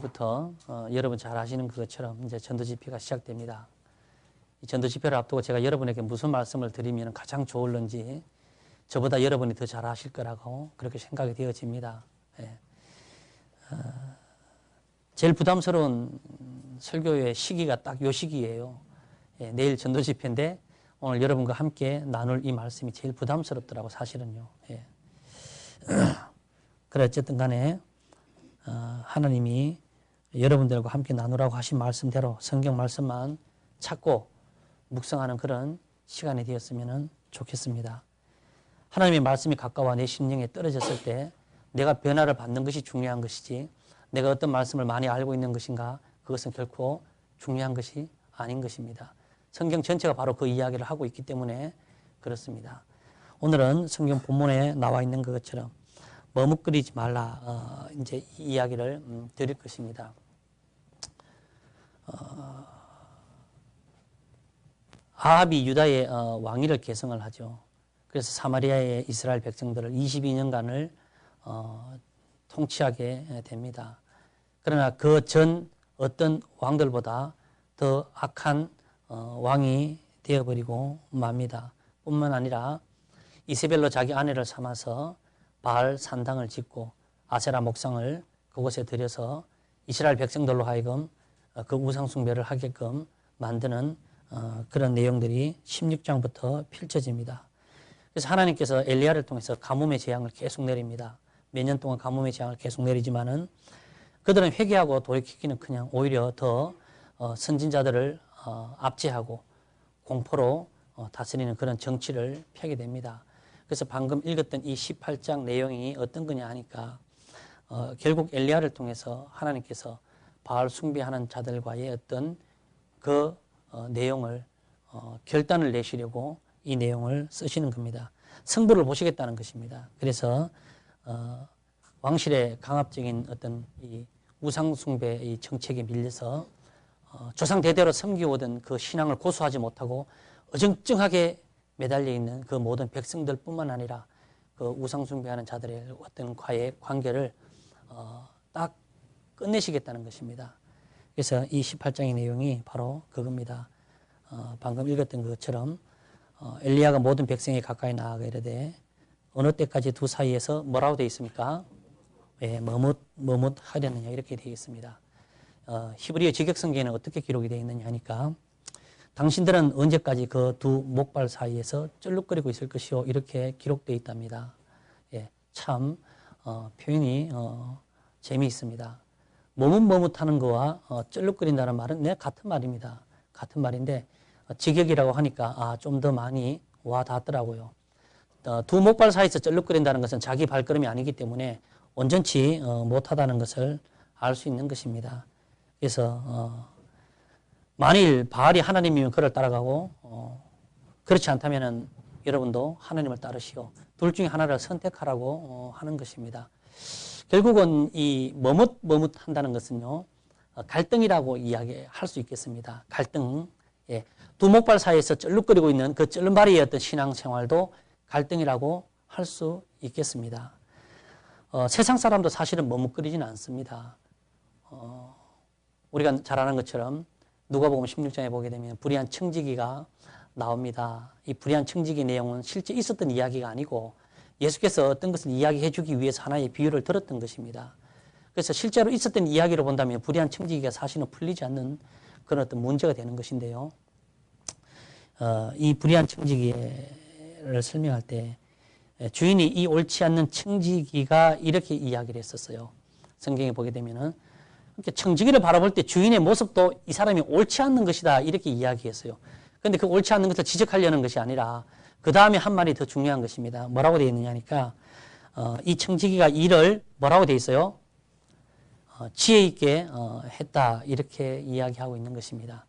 내일부터 여러분 잘 아시는 것처럼 이제 전도 집회가 시작됩니다. 이 전도 집회를 앞두고 제가 여러분에게 무슨 말씀을 드리면 가장 좋을런지 저보다 여러분이 더 잘 아실 거라고 그렇게 생각이 되어집니다. 예. 제일 부담스러운 설교의 시기가 딱 요 시기예요. 예, 내일 전도 집회인데 오늘 여러분과 함께 나눌 이 말씀이 제일 부담스럽더라고 사실은요. 예. 그래 어쨌든 간에 하나님이 여러분들과 함께 나누라고 하신 말씀대로 성경 말씀만 찾고 묵상하는 그런 시간이 되었으면 좋겠습니다. 하나님의 말씀이 가까워 내 심령에 떨어졌을 때 내가 변화를 받는 것이 중요한 것이지 내가 어떤 말씀을 많이 알고 있는 것인가 그것은 결코 중요한 것이 아닌 것입니다. 성경 전체가 바로 그 이야기를 하고 있기 때문에 그렇습니다. 오늘은 성경 본문에 나와 있는 것처럼 머뭇거리지 말라 이제 이 이야기를 드릴 것입니다. 아합이 유다의 왕위를 계승을 하죠. 그래서 사마리아의 이스라엘 백성들을 22년간을 통치하게 됩니다. 그러나 그 전 어떤 왕들보다 더 악한 왕이 되어버리고 맙니다. 뿐만 아니라 이세벨로 자기 아내를 삼아서 바알 산당을 짓고 아세라 목상을 그곳에 들여서 이스라엘 백성들로 하여금 그 우상 숭배를 하게끔 만드는 그런 내용들이 16장부터 펼쳐집니다. 그래서 하나님께서 엘리야를 통해서 가뭄의 재앙을 계속 내립니다. 몇 년 동안 가뭄의 재앙을 계속 내리지만은 그들은 회개하고 돌이키기는 그냥 오히려 더 선진자들을 압제하고 공포로 다스리는 그런 정치를 펴게 됩니다. 그래서 방금 읽었던 이 18장 내용이 어떤 거냐 하니까 결국 엘리야를 통해서 하나님께서 바알 숭배하는 자들과의 어떤 그 내용을 결단을 내시려고 이 내용을 쓰시는 겁니다. 승부를 보시겠다는 것입니다. 그래서 왕실의 강압적인 어떤 이 우상 숭배의 정책에 밀려서 조상 대대로 섬기오던 그 신앙을 고수하지 못하고 어정쩡하게 매달려 있는 그 모든 백성들 뿐만 아니라 그 우상 숭배하는 자들의 어떤 과의 관계를 딱 끝내시겠다는 것입니다. 그래서 이 18장의 내용이 바로 그겁니다. 방금 읽었던 것처럼 엘리야가 모든 백성에 가까이 나아가 이르되 어느 때까지 두 사이에서 뭐라고 되어 있습니까? 예, 머뭇하려느냐 이렇게 되어 있습니다. 히브리어 직역성경에는 어떻게 기록이 되어 있느냐 하니까 당신들은 언제까지 그 두 목발 사이에서 쩔룩거리고 있을 것이요 이렇게 기록되어 있답니다. 예, 참 표현이 재미있습니다. 머뭇머뭇하는 거와 쩔룩거린다는 말은 같은 말입니다. 같은 말인데 직역이라고 하니까 좀 더 많이 와 닿더라고요. 두 목발 사이에서 쩔룩거린다는 것은 자기 발걸음이 아니기 때문에 온전치 못하다는 것을 알 수 있는 것입니다. 그래서 만일 바알이 하나님이면 그를 따라가고 그렇지 않다면 여러분도 하나님을 따르시오. 둘 중에 하나를 선택하라고 하는 것입니다. 결국은 이 머뭇한다는 것은요 갈등이라고 이야기할 수 있겠습니다. 갈등. 예. 두 목발 사이에서 쩔룩거리고 있는 그 쩔름발이의 어떤 신앙생활도 갈등이라고 할 수 있겠습니다. 세상 사람도 사실은 머뭇거리지는 않습니다. 우리가 잘 아는 것처럼 누가복음 16장에 보게 되면 불의한 청지기가 나옵니다. 이 불의한 청지기 내용은 실제 있었던 이야기가 아니고 예수께서 어떤 것을 이야기해 주기 위해서 하나의 비유를 들었던 것입니다. 그래서 실제로 있었던 이야기로 본다면 불의한 청지기가 사실은 풀리지 않는 그런 어떤 문제가 되는 것인데요. 이 불의한 청지기를 설명할 때 주인이 이 옳지 않는 청지기가 이렇게 이야기를 했었어요. 성경에 보게 되면은 청지기를 바라볼 때 주인의 모습도 이 사람이 옳지 않는 것이다 이렇게 이야기했어요. 그런데 그 옳지 않는 것을 지적하려는 것이 아니라 그 다음에 한 말이 더 중요한 것입니다. 뭐라고 되어 있느냐 하니까 이 청지기가 일을 뭐라고 되어 있어요? 지혜 있게 했다 이렇게 이야기하고 있는 것입니다.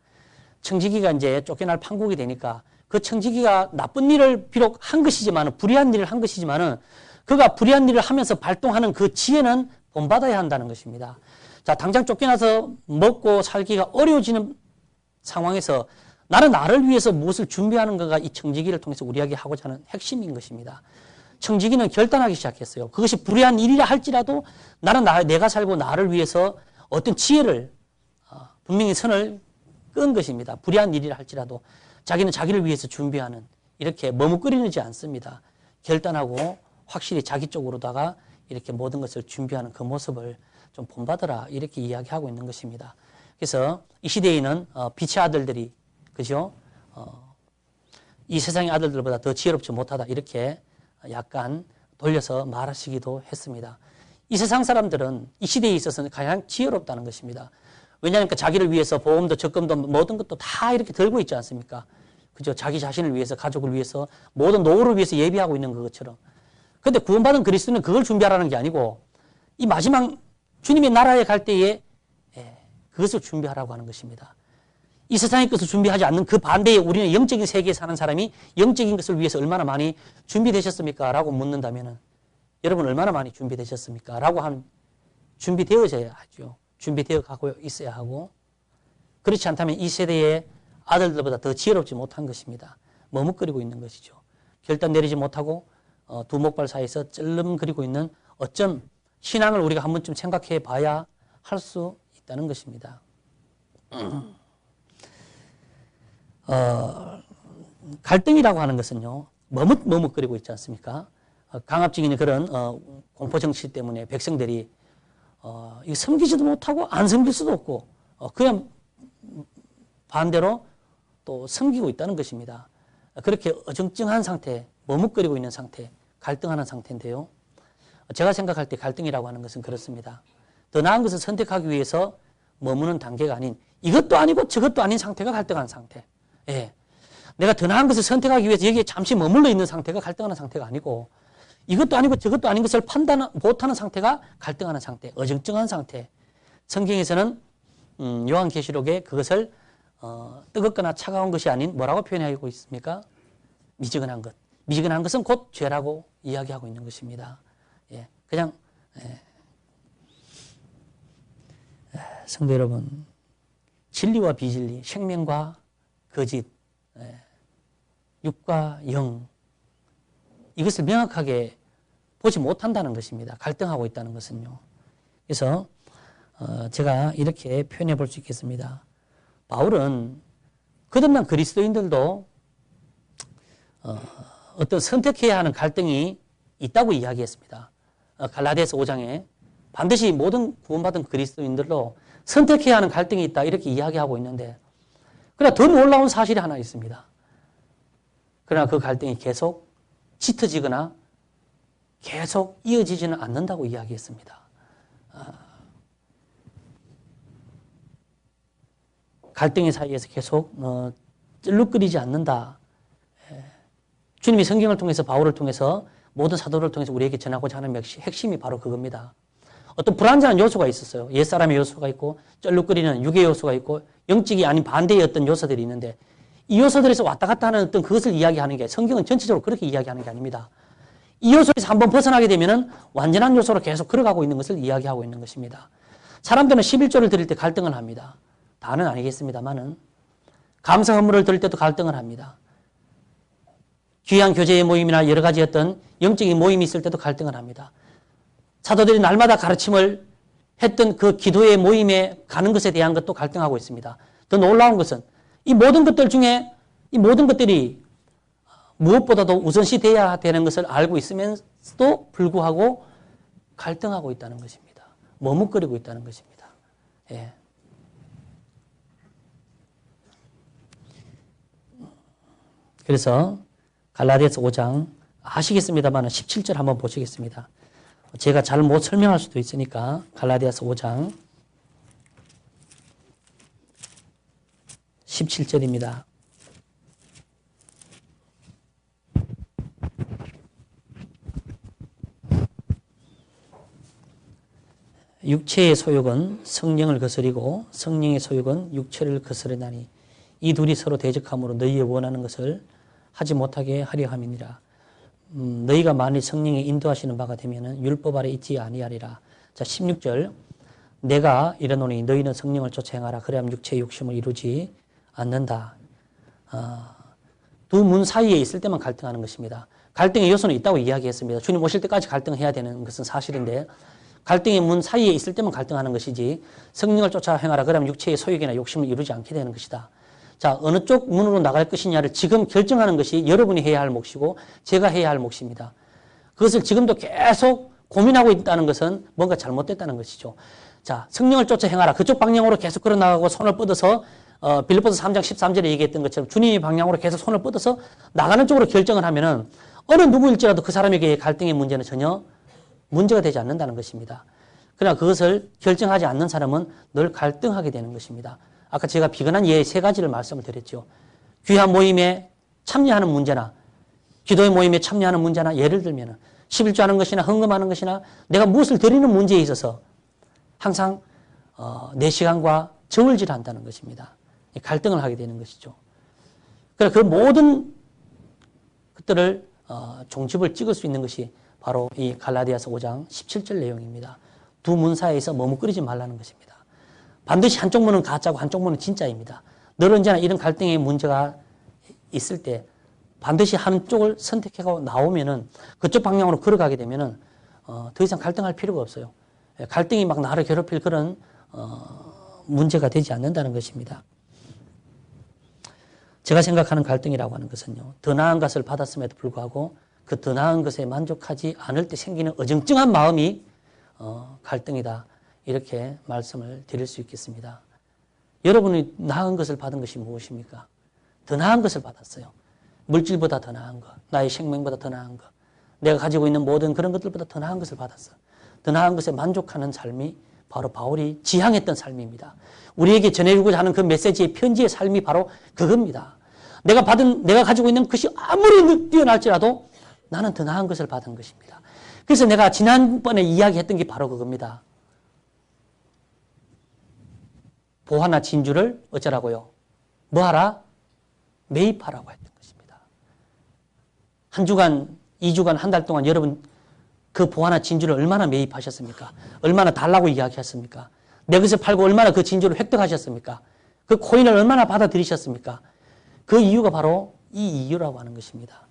청지기가 이제 쫓겨날 판국이 되니까 그 청지기가 나쁜 일을 비록 한 것이지만 불의한 일을 한 것이지만 그가 불의한 일을 하면서 발동하는 그 지혜는 본받아야 한다는 것입니다. 자, 당장 쫓겨나서 먹고 살기가 어려워지는 상황에서 나는 나를 위해서 무엇을 준비하는 가가 이 청지기를 통해서 우리에게 하고자 하는 핵심인 것입니다. 청지기는 결단하기 시작했어요. 그것이 불의한 일이라 할지라도 나는 내가 살고 나를 위해서 어떤 지혜를 분명히 선을 끈 것입니다. 불의한 일이라 할지라도 자기는 자기를 위해서 준비하는 이렇게 머뭇거리지 않습니다. 결단하고 확실히 자기 쪽으로다가 이렇게 모든 것을 준비하는 그 모습을 좀 본받아라 이렇게 이야기하고 있는 것입니다. 그래서 이 시대에는 빛의 아들들이 그죠? 이 세상의 아들들보다 더 지혜롭지 못하다 이렇게 약간 돌려서 말하시기도 했습니다. 이 세상 사람들은 이 시대에 있어서는 가장 지혜롭다는 것입니다. 왜냐하면 자기를 위해서 보험도 적금도 모든 것도 다 이렇게 들고 있지 않습니까? 그죠? 자기 자신을 위해서 가족을 위해서 모든 노후를 위해서 예비하고 있는 것처럼. 그런데 구원받은 그리스도는 그걸 준비하라는 게 아니고 이 마지막 주님의 나라에 갈 때에 그것을 준비하라고 하는 것입니다. 이 세상의 것을 준비하지 않는 그 반대에 우리는 영적인 세계에 사는 사람이 영적인 것을 위해서 얼마나 많이 준비되셨습니까? 라고 묻는다면 여러분 얼마나 많이 준비되셨습니까? 라고 하면 준비되어져야 하죠. 준비되어 가고 있어야 하고 그렇지 않다면 이 세대의 아들들보다 더 지혜롭지 못한 것입니다. 머뭇거리고 있는 것이죠. 결단 내리지 못하고 두 목발 사이에서 쩔름거리고 있는 어쩜 신앙을 우리가 한 번쯤 생각해 봐야 할 수 있다는 것입니다. 갈등이라고 하는 것은요, 머뭇거리고 있지 않습니까? 강압적인 그런 공포 정치 때문에 백성들이 이거 섬기지도 못하고 안 섬길 수도 없고 그냥 반대로 또 섬기고 있다는 것입니다. 그렇게 어정쩡한 상태, 머뭇거리고 있는 상태, 갈등하는 상태인데요. 제가 생각할 때 갈등이라고 하는 것은 그렇습니다. 더 나은 것을 선택하기 위해서 머무는 단계가 아닌 이것도 아니고 저것도 아닌 상태가 갈등하는 상태. 예. 내가 더 나은 것을 선택하기 위해서 여기에 잠시 머물러 있는 상태가 갈등하는 상태가 아니고 이것도 아니고 저것도 아닌 것을 판단 못하는 상태가 갈등하는 상태, 어정쩡한 상태. 성경에서는 요한계시록에 그것을 뜨겁거나 차가운 것이 아닌 뭐라고 표현하고 있습니까? 미지근한 것. 미지근한 것은 곧 죄라고 이야기하고 있는 것입니다. 예, 그냥 성도 여러분, 진리와 비진리, 생명과 거짓, 육과 영 이것을 명확하게 보지 못한다는 것입니다. 갈등하고 있다는 것은요. 그래서 제가 이렇게 표현해 볼 수 있겠습니다. 바울은 거듭난 그리스도인들도 어떤 선택해야 하는 갈등이 있다고 이야기했습니다. 갈라디아서 5장에 반드시 모든 구원받은 그리스도인들도 선택해야 하는 갈등이 있다 이렇게 이야기하고 있는데 그러나 더 놀라운 사실이 하나 있습니다. 그러나 그 갈등이 계속 짙어지거나 계속 이어지지는 않는다고 이야기했습니다. 갈등의 사이에서 계속 쩔룩거리지 않는다. 주님이 성경을 통해서 바울을 통해서 모든 사도를 통해서 우리에게 전하고자 하는 핵심이 바로 그겁니다. 어떤 불완전한 요소가 있었어요. 옛사람의 요소가 있고 쩔룩거리는 육의 요소가 있고 영적이 아닌 반대의 어떤 요소들이 있는데 이 요소들에서 왔다 갔다 하는 어떤 그것을 이야기하는 게 성경은 전체적으로 그렇게 이야기하는 게 아닙니다. 이 요소에서 한번 벗어나게 되면은 완전한 요소로 계속 걸어가고 있는 것을 이야기하고 있는 것입니다. 사람들은 11조를 드릴 때 갈등을 합니다. 다는 아니겠습니다만은 감사 헌물을 드릴 때도 갈등을 합니다. 귀한 교제의 모임이나 여러 가지 어떤 영적인 모임이 있을 때도 갈등을 합니다. 사도들이 날마다 가르침을 했던 그 기도의 모임에 가는 것에 대한 것도 갈등하고 있습니다. 더 놀라운 것은 이 모든 것들 중에 이 모든 것들이 무엇보다도 우선시 돼야 되는 것을 알고 있으면서도 불구하고 갈등하고 있다는 것입니다. 머뭇거리고 있다는 것입니다. 예. 그래서 갈라디아서 5장 아시겠습니다만 17절 한번 보시겠습니다. 제가 잘 못 설명할 수도 있으니까 갈라디아서 5장 17절입니다. 육체의 소욕은 성령을 거스리고 성령의 소욕은 육체를 거스르나니 이 둘이 서로 대적함으로 너희의 원하는 것을 하지 못하게 하려 함이니라. 너희가 만일 성령이 인도하시는 바가 되면은 율법 아래 있지 아니하리라. 자, 16절. 내가 이르노니 너희는 성령을 쫓아 행하라. 그래야만 육체의 욕심을 이루지 않는다. 두 문 사이에 있을 때만 갈등하는 것입니다. 갈등의 요소는 있다고 이야기했습니다. 주님 오실 때까지 갈등해야 되는 것은 사실인데 갈등의 문 사이에 있을 때만 갈등하는 것이지 성령을 쫓아 행하라 그러면 육체의 소욕이나 욕심을 이루지 않게 되는 것이다. 자, 어느 쪽 문으로 나갈 것이냐를 지금 결정하는 것이 여러분이 해야 할 몫이고 제가 해야 할 몫입니다. 그것을 지금도 계속 고민하고 있다는 것은 뭔가 잘못됐다는 것이죠. 자, 성령을 쫓아 행하라. 그쪽 방향으로 계속 걸어나가고 손을 뻗어서 빌립보서 3장 13절에 얘기했던 것처럼 주님의 방향으로 계속 손을 뻗어서 나가는 쪽으로 결정을 하면은 어느 누구일지라도 그 사람에게 갈등의 문제는 전혀 문제가 되지 않는다는 것입니다. 그러나 그것을 결정하지 않는 사람은 늘 갈등하게 되는 것입니다. 아까 제가 비근한 예 3가지를 말씀을 드렸죠. 귀한 모임에 참여하는 문제나 기도의 모임에 참여하는 문제나 예를 들면 11조하는 것이나 헌금하는 것이나 내가 무엇을 드리는 문제에 있어서 항상 내 시간과 저울질한다는 것입니다. 갈등을 하게 되는 것이죠. 그래서 그 모든 것들을 종집을 찍을 수 있는 것이 바로 이 갈라디아서 5장 17절 내용입니다. 두 문 사이에서 머뭇거리지 말라는 것입니다. 반드시 한쪽 문은 가짜고 한쪽 문은 진짜입니다. 늘 언제나 이런 갈등의 문제가 있을 때 반드시 한쪽을 선택하고 나오면은 그쪽 방향으로 걸어가게 되면은 더 이상 갈등할 필요가 없어요. 갈등이 막 나를 괴롭힐 그런 문제가 되지 않는다는 것입니다. 제가 생각하는 갈등이라고 하는 것은요, 더 나은 것을 받았음에도 불구하고 그 더 나은 것에 만족하지 않을 때 생기는 어정쩡한 마음이 갈등이다. 이렇게 말씀을 드릴 수 있겠습니다. 여러분이 나은 것을 받은 것이 무엇입니까? 더 나은 것을 받았어요. 물질보다 더 나은 것, 나의 생명보다 더 나은 것, 내가 가지고 있는 모든 그런 것들보다 더 나은 것을 받았어. 더 나은 것에 만족하는 삶이 바로 바울이 지향했던 삶입니다. 우리에게 전해주고자 하는 그 메시지의 편지의 삶이 바로 그겁니다. 내가 가지고 있는 것이 아무리 뛰어날지라도 나는 더 나은 것을 받은 것입니다. 그래서 내가 지난번에 이야기했던 게 바로 그겁니다. 보화나 진주를 어쩌라고요? 뭐하라? 매입하라고 했던 것입니다. 한 주간, 2주간, 한 달 동안 여러분 그 보화나 진주를 얼마나 매입하셨습니까? 얼마나 달라고 이야기했습니까? 내 것을 팔고 얼마나 그 진주를 획득하셨습니까? 그 코인을 얼마나 받아들이셨습니까? 그 이유가 바로 이 이유라고 하는 것입니다.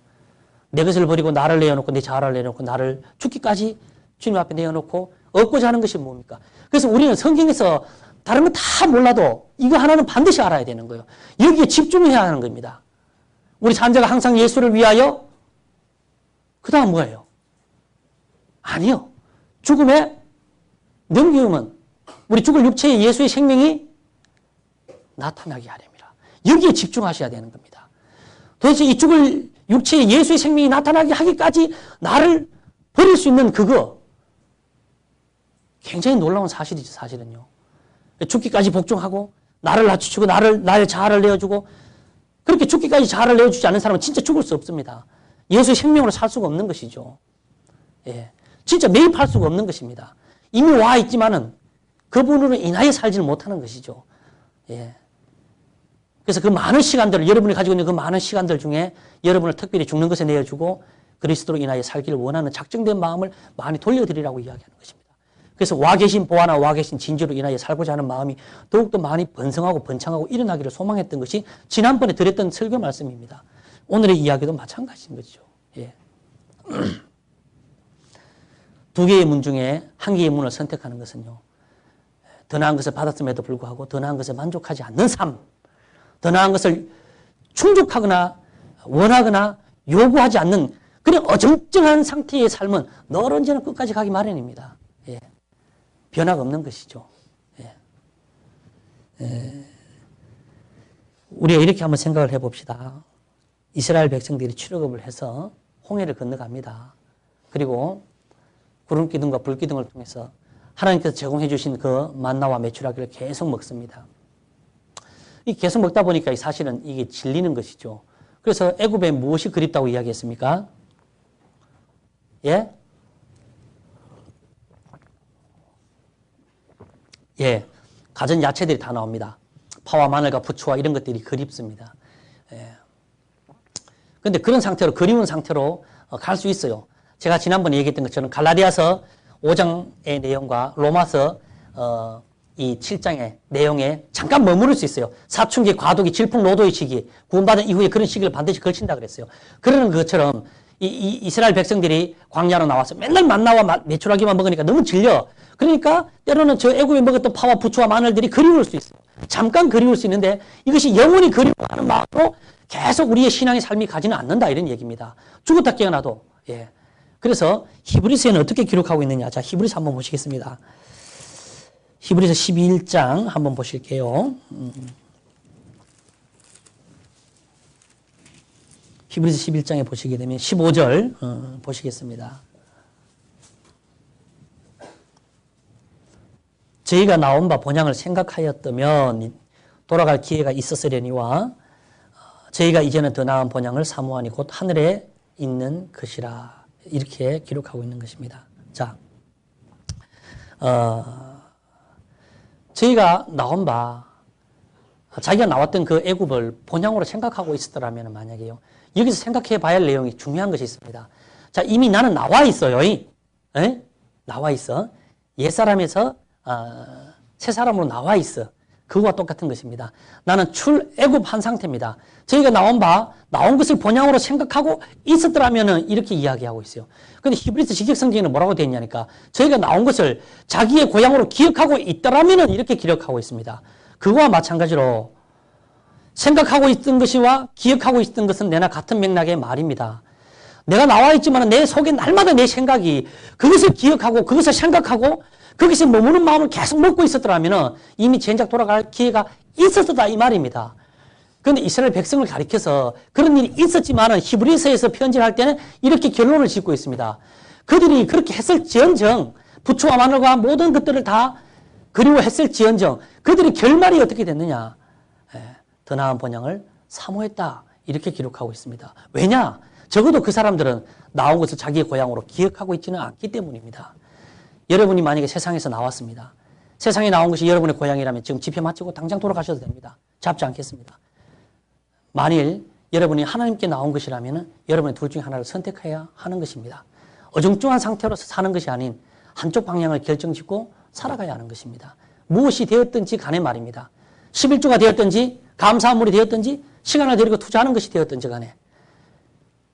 내 것을 버리고 나를 내어놓고 내 자아를 내어놓고 나를 죽기까지 주님 앞에 내어놓고 얻고자 하는 것이 뭡니까? 그래서 우리는 성경에서 다른 건 다 몰라도 이거 하나는 반드시 알아야 되는 거예요. 여기에 집중해야 하는 겁니다. 우리 산자가 항상 예수를 위하여 그 다음 뭐예요? 아니요. 죽음에 넘기움은 우리 죽을 육체의 예수의 생명이 나타나게 하렵니다. 여기에 집중하셔야 되는 겁니다. 도대체 이 죽을 육체의 예수의 생명이 나타나게 하기까지 나를 버릴 수 있는 그거 굉장히 놀라운 사실이죠. 사실은요. 죽기까지 복종하고 나를 낮추고 나의 자아를 내어주고 그렇게 죽기까지 자아를 내어주지 않는 사람은 진짜 죽을 수 없습니다. 예수의 생명으로 살 수가 없는 것이죠. 예. 진짜 매입할 수가 없는 것입니다. 이미 와 있지만은 그분으로 인하여 살지는 못하는 것이죠. 예. 그래서 그 많은 시간들을 여러분이 가지고 있는 그 많은 시간들 중에 여러분을 특별히 죽는 것에 내어주고 그리스도로 인하여 살기를 원하는 작정된 마음을 많이 돌려드리라고 이야기하는 것입니다. 그래서 와 계신 보화나 와 계신 진주로 인하여 살고자 하는 마음이 더욱더 많이 번성하고 번창하고 일어나기를 소망했던 것이 지난번에 드렸던 설교 말씀입니다. 오늘의 이야기도 마찬가지인 거죠. 예. 두 개의 문 중에 한 개의 문을 선택하는 것은요. 더 나은 것을 받았음에도 불구하고 더 나은 것에 만족하지 않는 삶, 더 나은 것을 충족하거나 원하거나 요구하지 않는 그냥 어정쩡한 상태의 삶은 늘 언제나 끝까지 가기 마련입니다. 예. 변화가 없는 것이죠. 예. 우리가 이렇게 한번 생각을 해봅시다. 이스라엘 백성들이 출애굽을 해서 홍해를 건너갑니다. 그리고 구름 기둥과 불 기둥을 통해서 하나님께서 제공해 주신 그 만나와 메추라기를 계속 먹습니다. 이 계속 먹다 보니까 사실은 이게 질리는 것이죠. 그래서 애굽에 무엇이 그립다고 이야기했습니까? 예? 예. 가전 야채들이 다 나옵니다. 파와 마늘과 부추와 이런 것들이 그립습니다. 예. 근데 그런 상태로, 그리운 상태로 갈 수 있어요. 제가 지난번에 얘기했던 것처럼 갈라디아서 5장의 내용과 로마서 이 7장의 내용에 잠깐 머무를 수 있어요. 사춘기, 과도기, 질풍노도의 시기, 구원받은 이후에 그런 시기를 반드시 걸친다 그랬어요. 그러는 것처럼 이스라엘 백성들이 광야로 나와서 맨날 만나와 메추라기만 먹으니까 너무 질려. 그러니까 때로는 저 애굽에 먹었던 파와 부추와 마늘들이 그리울 수 있어요. 잠깐 그리울 수 있는데 이것이 영원히 그리워하는 마음으로 계속 우리의 신앙의 삶이 가지는 않는다 이런 얘기입니다. 죽었다 깨어나도. 예. 그래서 히브리서에는 어떻게 기록하고 있느냐. 자, 히브리서 한번 보시겠습니다. 히브리서 11장 한번 보실게요. 히브리서 11장에 보시게 되면 15절 보시겠습니다. 저희가 나온 바 본향을 생각하였다면 돌아갈 기회가 있었으려니와 저희가 이제는 더 나은 본향을 사모하니 곧 하늘에 있는 것이라 이렇게 기록하고 있는 것입니다. 자, 저희가 나온 바 자기가 나왔던 그 애굽을 본향으로 생각하고 있었더라면 만약에요. 여기서 생각해 봐야 할 내용이 중요한 것이 있습니다. 자, 이미 나는 나와 있어요. 에? 나와 있어. 옛사람에서 새 사람으로 나와 있어. 그거와 똑같은 것입니다. 나는 출애굽한 상태입니다. 저희가 나온 것을 본향으로 생각하고 있었더라면 이렇게 이야기하고 있어요. 그런데 히브리서 직역성경에는 뭐라고 되어 있냐니까 저희가 나온 것을 자기의 고향으로 기억하고 있더라면 이렇게 기록하고 있습니다. 그거와 마찬가지로 생각하고 있던 것이와 기억하고 있던 것은 내나 같은 맥락의 말입니다. 내가 나와 있지만 내 속에 날마다 내 생각이 그것을 기억하고 그것을 생각하고 거기서 머무는 마음을 계속 먹고 있었더라면 이미 전작 돌아갈 기회가 있었다 이 말입니다. 그런데 이스라엘 백성을 가리켜서 그런 일이 있었지만 히브리서에서 편지를 할 때는 이렇게 결론을 짓고 있습니다. 그들이 그렇게 했을지언정 부추와 마늘과 모든 것들을 다 그리워했을지언정 그들의 결말이 어떻게 됐느냐. 더 나은 본향을 사모했다. 이렇게 기록하고 있습니다. 왜냐? 적어도 그 사람들은 나온 것을 자기의 고향으로 기억하고 있지는 않기 때문입니다. 여러분이 만약에 세상에서 나왔습니다. 세상에 나온 것이 여러분의 고향이라면 지금 집회 마치고 당장 돌아가셔도 됩니다. 잡지 않겠습니다. 만일 여러분이 하나님께 나온 것이라면 여러분의 둘 중에 하나를 선택해야 하는 것입니다. 어중중한 상태로 사는 것이 아닌 한쪽 방향을 결정짓고 살아가야 하는 것입니다. 무엇이 되었든지 간에 말입니다. 11조가 되었든지 감사함물이 되었든지 시간을 들이고 투자하는 것이 되었든지 간에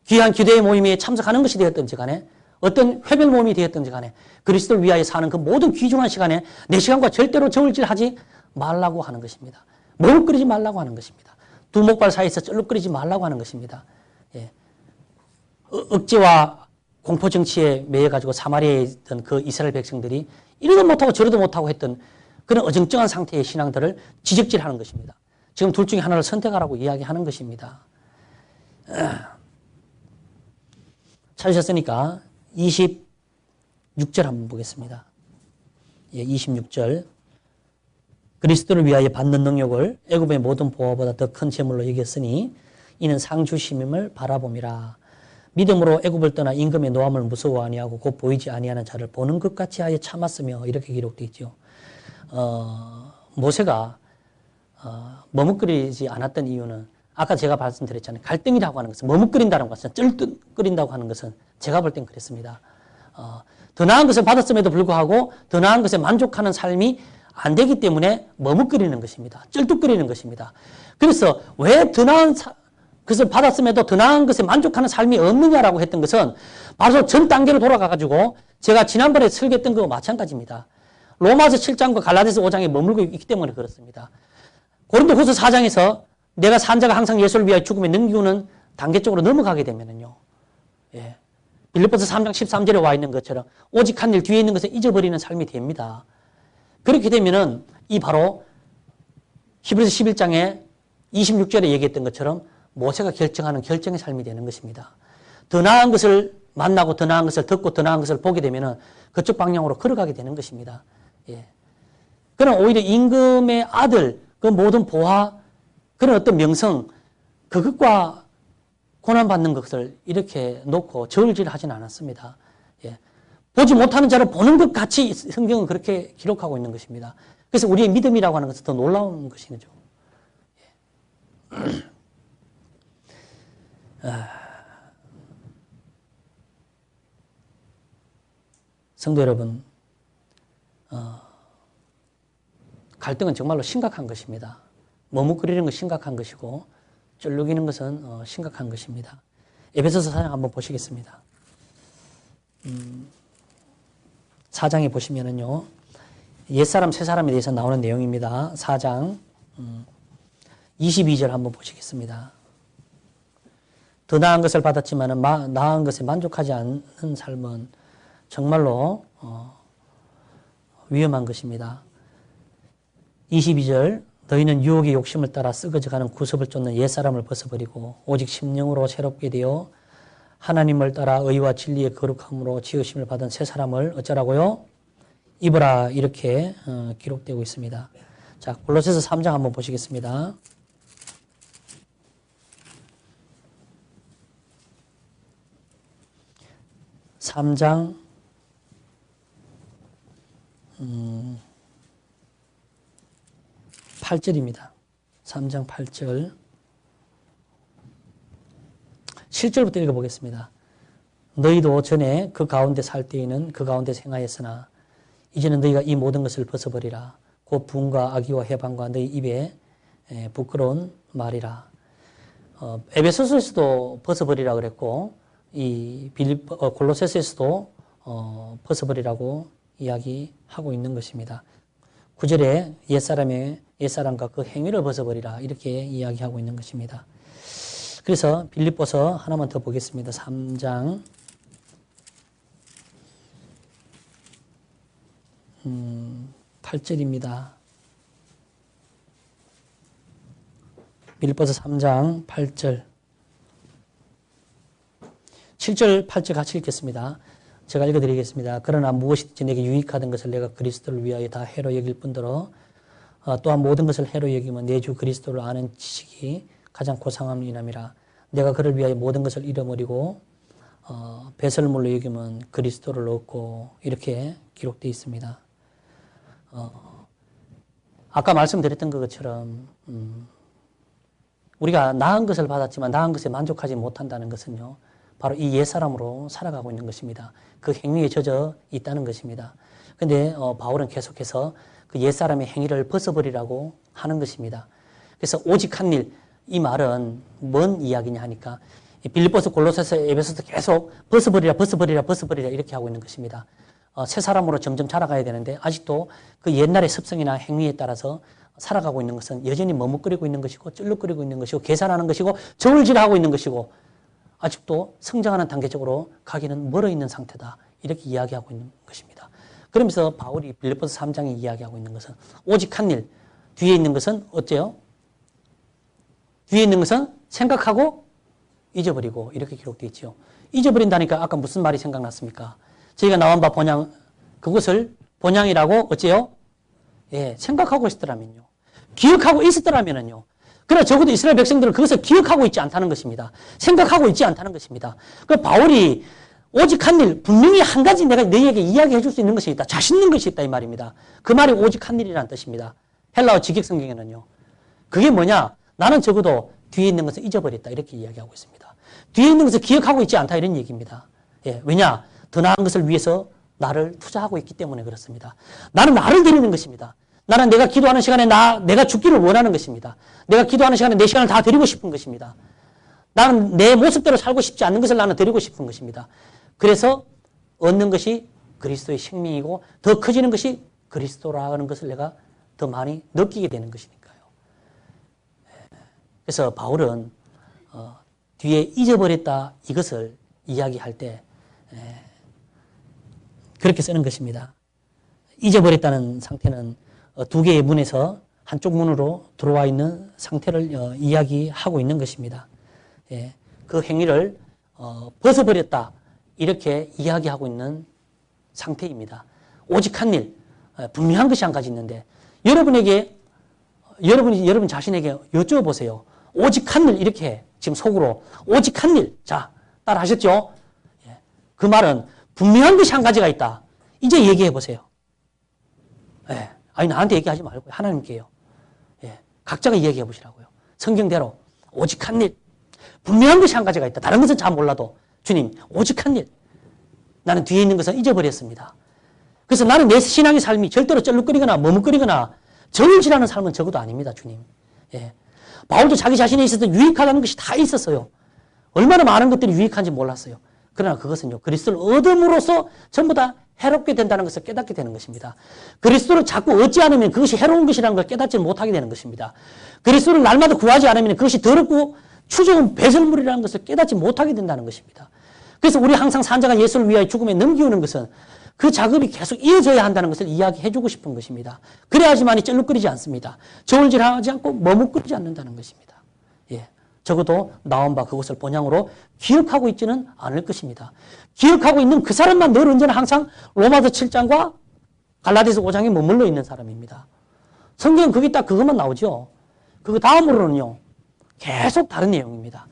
귀한 기도의 모임에 참석하는 것이 되었든지 간에 어떤 회별 모임이 되었든지 간에 그리스도를 위하여 사는 그 모든 귀중한 시간에 내 시간과 절대로 저울질하지 말라고 하는 것입니다. 머뭇거리지 말라고 하는 것입니다. 두 목발 사이에서 쩔룩거리지 말라고 하는 것입니다. 예. 억제와 공포 정치에 매여가지고 사마리아에 있던 그 이스라엘 백성들이 이러도 못하고 저러도 못하고 했던 그런 어정쩡한 상태의 신앙들을 지적질하는 것입니다. 지금 둘 중에 하나를 선택하라고 이야기하는 것입니다. 찾으셨으니까 26절 한번 보겠습니다. 예, 26절. 그리스도를 위하여 받는 능력을 애굽의 모든 보화보다 더 큰 재물로 여겼으니 이는 상 주심임을 바라봄이라. 믿음으로 애굽을 떠나 임금의 노함을 무서워 아니하고 곧 보이지 아니하는 자를 보는 것 같이 하여 참았으며 이렇게 기록되어 있죠. 모세가 머뭇거리지 않았던 이유는 아까 제가 말씀드렸잖아요. 갈등이라고 하는 것은 머뭇거린다는 것은 쩔뚝거린다고 하는 것은 제가 볼 땐 그랬습니다. 더 나은 것을 받았음에도 불구하고 더 나은 것에 만족하는 삶이 안 되기 때문에 머뭇거리는 것입니다. 쩔뚝거리는 것입니다. 그래서 왜 더 나은 것을 받았음에도 더 나은 것에 만족하는 삶이 없느냐라고 했던 것은 바로 전 단계로 돌아가가지고 제가 지난번에 설교했던 것과 마찬가지입니다. 로마서 7장과 갈라디아서 5장에 머물고 있기 때문에 그렇습니다. 고린도후서 4장에서 내가 산 자가 항상 예수를 위하여 죽음에 넘기고는 단계적으로 넘어가게 되면은요. 예. 빌립보서 3장 13절에 와 있는 것처럼 오직 한 일 뒤에 있는 것을 잊어버리는 삶이 됩니다. 그렇게 되면은 이 바로 히브리서 11장에 26절에 얘기했던 것처럼 모세가 결정하는 결정의 삶이 되는 것입니다. 더 나은 것을 만나고 더 나은 것을 듣고 더 나은 것을 보게 되면은 그쪽 방향으로 걸어가게 되는 것입니다. 예. 그럼 오히려 임금의 아들, 그 모든 보화, 그런 어떤 명성, 그것과 고난받는 것을 이렇게 놓고 저울질하지는 않았습니다. 예. 보지 못하는 자를 보는 것 같이 성경은 그렇게 기록하고 있는 것입니다. 그래서 우리의 믿음이라고 하는 것은 더 놀라운 것이죠. 예. 성도 여러분, 갈등은 정말로 심각한 것입니다. 머뭇거리는 건 심각한 것이고 쫄르기는 것은 심각한 것입니다. 에베소서 4장 한번 보시겠습니다. 4장에 보시면은요, 옛사람, 새사람에 대해서 나오는 내용입니다. 4장 22절 한번 보시겠습니다. 더 나은 것을 받았지만 나은 것에 만족하지 않는 삶은 정말로 위험한 것입니다. 22절 너희는 유혹의 욕심을 따라 썩어져가는 구습을 쫓는 옛사람을 벗어버리고 오직 심령으로 새롭게 되어 하나님을 따라 의와 진리의 거룩함으로 지으심을 받은 새 사람을 어쩌라고요? 입어라, 이렇게 기록되고 있습니다. 자, 골로새서 3장 한번 보시겠습니다. (3장) 8절입니다. 3장 8절. 7절부터 읽어보겠습니다. 너희도 전에 그 가운데 살 때에는 그 가운데 생하였으나 이제는 너희가 이 모든 것을 벗어버리라. 곧 분과 악의와 해방과 너희 입에 부끄러운 말이라. 에베소서에서도 벗어버리라 그랬고 이 골로새서에서도 벗어버리라고 이야기하고 있는 것입니다. 9절에 옛사람과 그 행위를 벗어버리라 이렇게 이야기하고 있는 것입니다. 그래서 빌립보서 하나만 더 보겠습니다. 3장 8절입니다. 빌립보서 3장 8절 7절 8절 같이 읽겠습니다. 제가 읽어드리겠습니다. 그러나 무엇이든지 내게 유익하던 것을 내가 그리스도를 위하여 다 해로 여길 뿐더러 또한 모든 것을 해로 여기면 내 주 그리스도를 아는 지식이 가장 고상함을 인함이라. 내가 그를 위하여 모든 것을 잃어버리고 배설물로 여기면 그리스도를 얻고 이렇게 기록되어 있습니다. 아까 말씀드렸던 것처럼 우리가 나은 것을 받았지만 나은 것에 만족하지 못한다는 것은요. 바로 이 옛사람으로 살아가고 있는 것입니다. 그 행위에 젖어 있다는 것입니다. 그런데 바울은 계속해서 그 옛사람의 행위를 벗어버리라고 하는 것입니다. 그래서 오직 한 일, 이 말은 뭔 이야기냐 하니까 빌립보서, 골로새서, 에베소서 계속 벗어버리라 이렇게 하고 있는 것입니다. 새 사람으로 점점 자라가야 되는데 아직도 그 옛날의 습성이나 행위에 따라서 살아가고 있는 것은 여전히 머뭇거리고 있는 것이고 쩔룩거리고 있는 것이고 계산하는 것이고 저울질하고 있는 것이고 아직도 성장하는 단계적으로 가기는 멀어 있는 상태다. 이렇게 이야기하고 있는 것입니다. 그러면서 바울이 빌립보서 3장에 이야기하고 있는 것은 오직 한 일, 뒤에 있는 것은 어째요? 뒤에 있는 것은 생각하고 잊어버리고 이렇게 기록되어 있죠. 잊어버린다니까 아까 무슨 말이 생각났습니까? 저희가 나온 바 본향, 그것을 본향이라고 어째요? 예, 생각하고 있었더라면요. 기억하고 있었더라면요. 그러나 적어도 이스라엘 백성들은 그것을 기억하고 있지 않다는 것입니다. 생각하고 있지 않다는 것입니다. 그 바울이 오직 한 일, 분명히 한 가지 내가 너희에게 이야기해 줄 수 있는 것이 있다. 자신 있는 것이 있다 이 말입니다. 그 말이 오직 한 일이라는 뜻입니다. 헬라어 직역성경에는요. 그게 뭐냐? 나는 적어도 뒤에 있는 것을 잊어버렸다. 이렇게 이야기하고 있습니다. 뒤에 있는 것을 기억하고 있지 않다. 이런 얘기입니다. 예, 왜냐? 더 나은 것을 위해서 나를 투자하고 있기 때문에 그렇습니다. 나는 나를 드리는 것입니다. 나는 내가 기도하는 시간에 내가 죽기를 원하는 것입니다. 내가 기도하는 시간에 내 시간을 다 드리고 싶은 것입니다. 나는 내 모습대로 살고 싶지 않는 것을 나는 드리고 싶은 것입니다. 그래서 얻는 것이 그리스도의 생명이고 더 커지는 것이 그리스도라는 것을 내가 더 많이 느끼게 되는 것이니까요. 그래서 바울은 뒤에 잊어버렸다 이것을 이야기할 때 그렇게 쓰는 것입니다. 잊어버렸다는 상태는 두 개의 문에서 한쪽 문으로 들어와 있는 상태를 이야기하고 있는 것입니다. 예, 그 행위를 벗어버렸다 이렇게 이야기하고 있는 상태입니다. 오직 한 일, 분명한 것이 한 가지 있는데 여러분 자신에게 여쭤보세요. 오직 한 일 이렇게 지금 속으로 오직 한 일, 자 따라 하셨죠? 예, 그 말은 분명한 것이 한 가지가 있다. 이제 얘기해 보세요. 예, 아니 나한테 얘기하지 말고 하나님께요. 예, 각자가 이야기해 보시라고요. 성경대로 오직 한 일, 분명한 것이 한 가지가 있다. 다른 것은 잘 몰라도 주님 오직 한 일, 나는 뒤에 있는 것은 잊어버렸습니다. 그래서 나는 내 신앙의 삶이 절대로 쩔룩거리거나 머뭇거리거나 저울질하는 삶은 적어도 아닙니다. 주님. 예, 바울도 자기 자신에 있어서 유익하다는 것이 다 있었어요. 얼마나 많은 것들이 유익한지 몰랐어요. 그러나 그것은요, 그리스도를 얻음으로써 전부 다 해롭게 된다는 것을 깨닫게 되는 것입니다. 그리스도를 자꾸 얻지 않으면 그것이 해로운 것이라는 걸 깨닫지 못하게 되는 것입니다. 그리스도를 날마다 구하지 않으면 그것이 더럽고 추정은 배설물이라는 것을 깨닫지 못하게 된다는 것입니다. 그래서 우리 항상 산자가 예수를 위하여 죽음에 넘기우는 것은 그 작업이 계속 이어져야 한다는 것을 이야기해주고 싶은 것입니다. 그래야지만이 쩔룩거리지 않습니다. 저울질하지 않고 머뭇거리지 않는다는 것입니다. 예, 적어도 나온 바 그것을 본향으로 기억하고 있지는 않을 것입니다. 기억하고 있는 그 사람만 늘 언제나 항상 로마서 7장과 갈라디아서 5장에 머물러 있는 사람입니다. 성경은 그게 딱 그것만 나오죠. 그 다음으로는요, 계속 다른 내용입니다.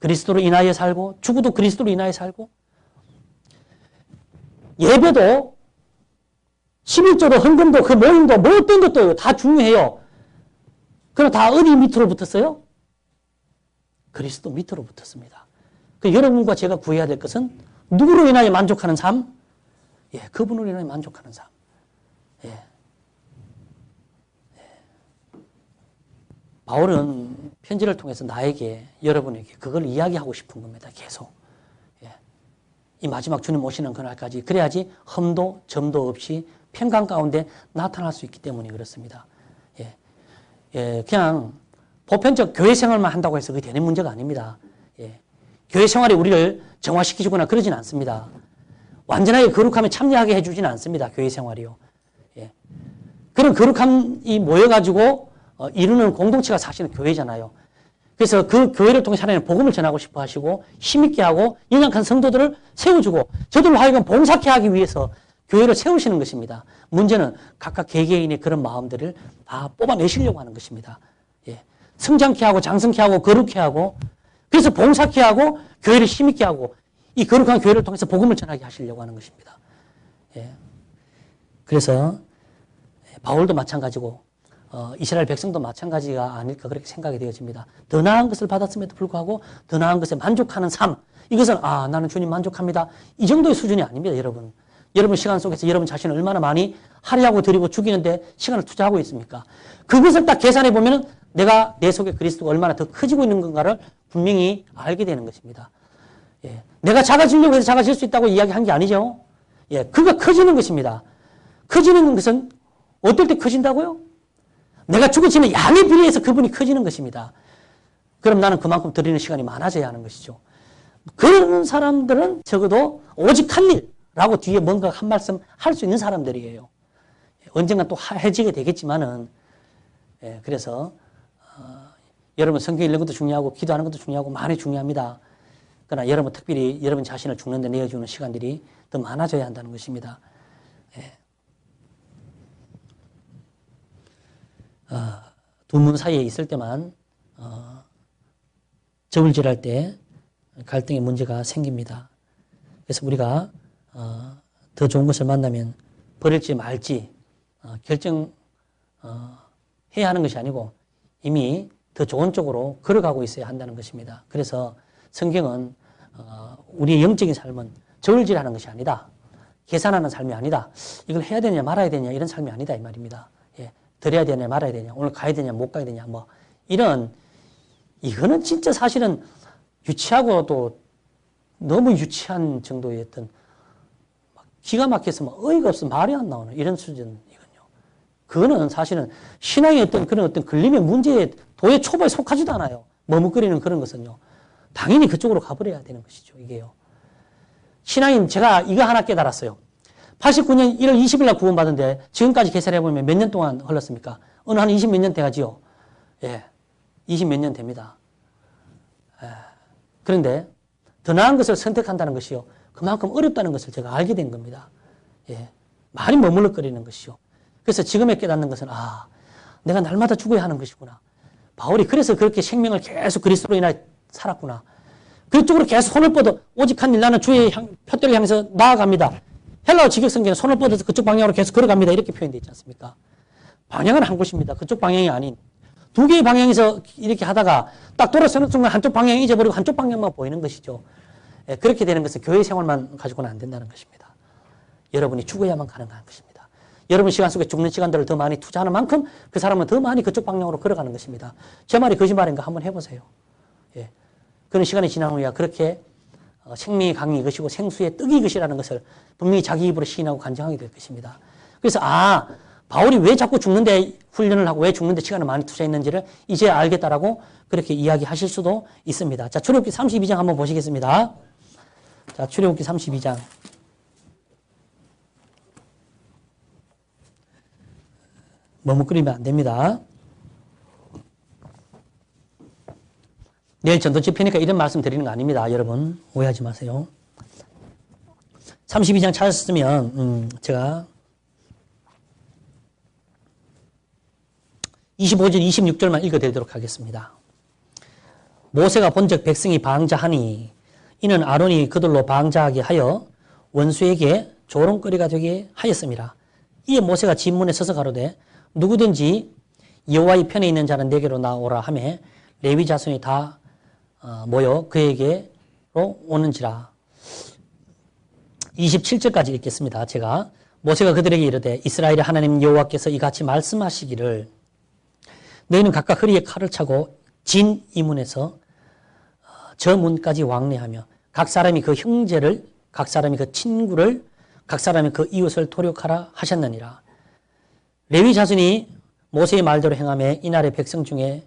그리스도로 인하여 살고, 죽어도 그리스도로 인하여 살고, 예배도, 11조도, 헌금도, 그 모임도, 뭐 어떤 것도 다 중요해요. 그럼 다 어디 밑으로 붙었어요? 그리스도 밑으로 붙었습니다. 그 여러분과 제가 구해야 될 것은 누구로 인하여 만족하는 삶? 예, 그분으로 인하여 만족하는 삶. 예. 예. 바울은 편지를 통해서 나에게, 여러분에게 그걸 이야기하고 싶은 겁니다. 계속. 예. 이 마지막 주님 오시는 그날까지 그래야지 흠도 점도 없이 평강 가운데 나타날 수 있기 때문에 그렇습니다. 예. 예, 그냥 보편적 교회 생활만 한다고 해서 그게 되는 문제가 아닙니다. 예. 교회 생활이 우리를 정화시키거나 그러진 않습니다. 완전하게 거룩함에 참여하게 해주지는 않습니다. 교회 생활이요. 예. 그런 거룩함이 모여가지고 이루는 공동체가 사실은 교회잖아요. 그래서 그 교회를 통해 하나님 복음을 전하고 싶어 하시고 힘있게 하고 연약한 성도들을 세워주고 저들로 하여금 봉사케 하기 위해서 교회를 세우시는 것입니다. 문제는 각각 개개인의 그런 마음들을 다 뽑아내시려고 하는 것입니다. 예. 성장케 하고 장성케 하고 거룩케 하고 그래서 봉사케 하고 교회를 힘있게 하고 이 거룩한 교회를 통해서 복음을 전하게 하시려고 하는 것입니다. 예. 그래서 바울도 마찬가지고 이스라엘 백성도 마찬가지가 아닐까 그렇게 생각이 되어집니다. 더 나은 것을 받았음에도 불구하고 더 나은 것에 만족하는 삶. 이것은 나는 주님 만족합니다. 이 정도의 수준이 아닙니다. 여러분. 여러분 시간 속에서 여러분 자신을 얼마나 많이 할애하고 드리고 죽이는데 시간을 투자하고 있습니까? 그것을 딱 계산해 보면 내가 내 속에 그리스도가 얼마나 더 커지고 있는 건가를 분명히 알게 되는 것입니다. 예. 내가 작아지려고 해서 작아질 수 있다고 이야기한 게 아니죠. 예. 그가 커지는 것입니다. 커지는 것은 어떨 때 커진다고요? 내가 죽어지는 양에 비례해서 그분이 커지는 것입니다. 그럼 나는 그만큼 드리는 시간이 많아져야 하는 것이죠. 그런 사람들은 적어도 오직 한 일라고 뒤에 뭔가 한 말씀 할 수 있는 사람들이에요. 언젠가 또 해지게 되겠지만은, 예, 그래서 여러분 성경 읽는 것도 중요하고 기도하는 것도 중요하고 많이 중요합니다. 그러나 여러분 특별히 여러분 자신을 죽는 데 내어주는 시간들이 더 많아져야 한다는 것입니다. 예. 두 문 사이에 있을 때만 저울질할 때 갈등의 문제가 생깁니다. 그래서 우리가 더 좋은 것을 만나면 버릴지 말지 결정해야 하는 것이 아니고 이미 더 좋은 쪽으로 걸어가고 있어야 한다는 것입니다. 그래서 성경은 우리의 영적인 삶은 저울질하는 것이 아니다. 계산하는 삶이 아니다. 이걸 해야 되냐 말아야 되냐 이런 삶이 아니다 이 말입니다. 예. 드려야 되냐 말아야 되냐 오늘 가야 되냐 못 가야 되냐 뭐 이거는 진짜 사실은 유치하고 또 너무 유치한 정도의 어떤 기가 막혀서 막 어이가 없어 말이 안 나오는 이런 수준이거든요. 그거는 사실은 신앙의 어떤 그런 어떤 걸림의 문제에 도의 초보에 속하지도 않아요. 머뭇거리는 그런 것은요. 당연히 그쪽으로 가버려야 되는 것이죠. 이게요. 신앙인 제가 이거 하나 깨달았어요. 89년 1월 20일 날 구원받은데 지금까지 계산해보면 몇 년 동안 흘렀습니까? 어느 한 20 몇 년 돼가지요. 예. 20 몇 년 됩니다. 예. 그런데 더 나은 것을 선택한다는 것이요. 그만큼 어렵다는 것을 제가 알게 된 겁니다. 예. 많이 머물러거리는 것이요. 그래서 지금에 깨닫는 것은 내가 날마다 죽어야 하는 것이구나. 바울이 그래서 그렇게 생명을 계속 그리스도로 인하여 살았구나. 그쪽으로 계속 손을 뻗어 오직 한 일 나는 주의 표대를 향해서 나아갑니다. 헬라어 직역성경에 손을 뻗어서 그쪽 방향으로 계속 걸어갑니다. 이렇게 표현되어 있지 않습니까? 방향은 한 곳입니다. 그쪽 방향이 아닌 두 개의 방향에서 이렇게 하다가 딱 돌아서는 순간 한쪽 방향 잊어버리고 한쪽 방향만 보이는 것이죠. 예, 그렇게 되는 것은 교회 생활만 가지고는 안 된다는 것입니다. 여러분이 죽어야만 가능한 것입니다. 여러분 시간 속에 죽는 시간들을 더 많이 투자하는 만큼 그 사람은 더 많이 그쪽 방향으로 걸어가는 것입니다. 제 말이 거짓말인가 한번 해보세요. 예. 그런 시간이 지난 후에 그렇게 생명의 강이 이것이고 생수의 떡이 이것이라는 것을 분명히 자기 입으로 시인하고 간증하게 될 것입니다. 그래서 바울이 왜 자꾸 죽는데 훈련을 하고 왜 죽는데 시간을 많이 투자했는지를 이제 알겠다라고 그렇게 이야기하실 수도 있습니다. 자, 출애굽기 32장 한번 보시겠습니다. 자, 출애굽기 32장. 머뭇거리면 안 됩니다. 내일 전도 집회니까 이런 말씀 드리는 거 아닙니다. 여러분 오해하지 마세요. 32장 찾았으면 제가 25절 26절만 읽어드리도록 하겠습니다. 모세가 본즉 백성이 방자하니 이는 아론이 그들로 방자하게 하여 원수에게 조롱거리가 되게 하였습니다. 이에 모세가 진문에 서서 가로되 누구든지 여호와의 편에 있는 자는 내게로 나오라 하매 레위 자손이 다 모여 그에게로 오는지라. 27절까지 읽겠습니다. 제가 모세가 그들에게 이르되 이스라엘의 하나님 여호와께서 이같이 말씀하시기를 너희는 각각 허리에 칼을 차고 진 이문에서 저 문까지 왕래하며 각 사람이 그 형제를 각 사람이 그 친구를 각 사람이 그 이웃을 도륙하라 하셨느니라. 레위 자손이 모세의 말대로 행하며 이날의 백성 중에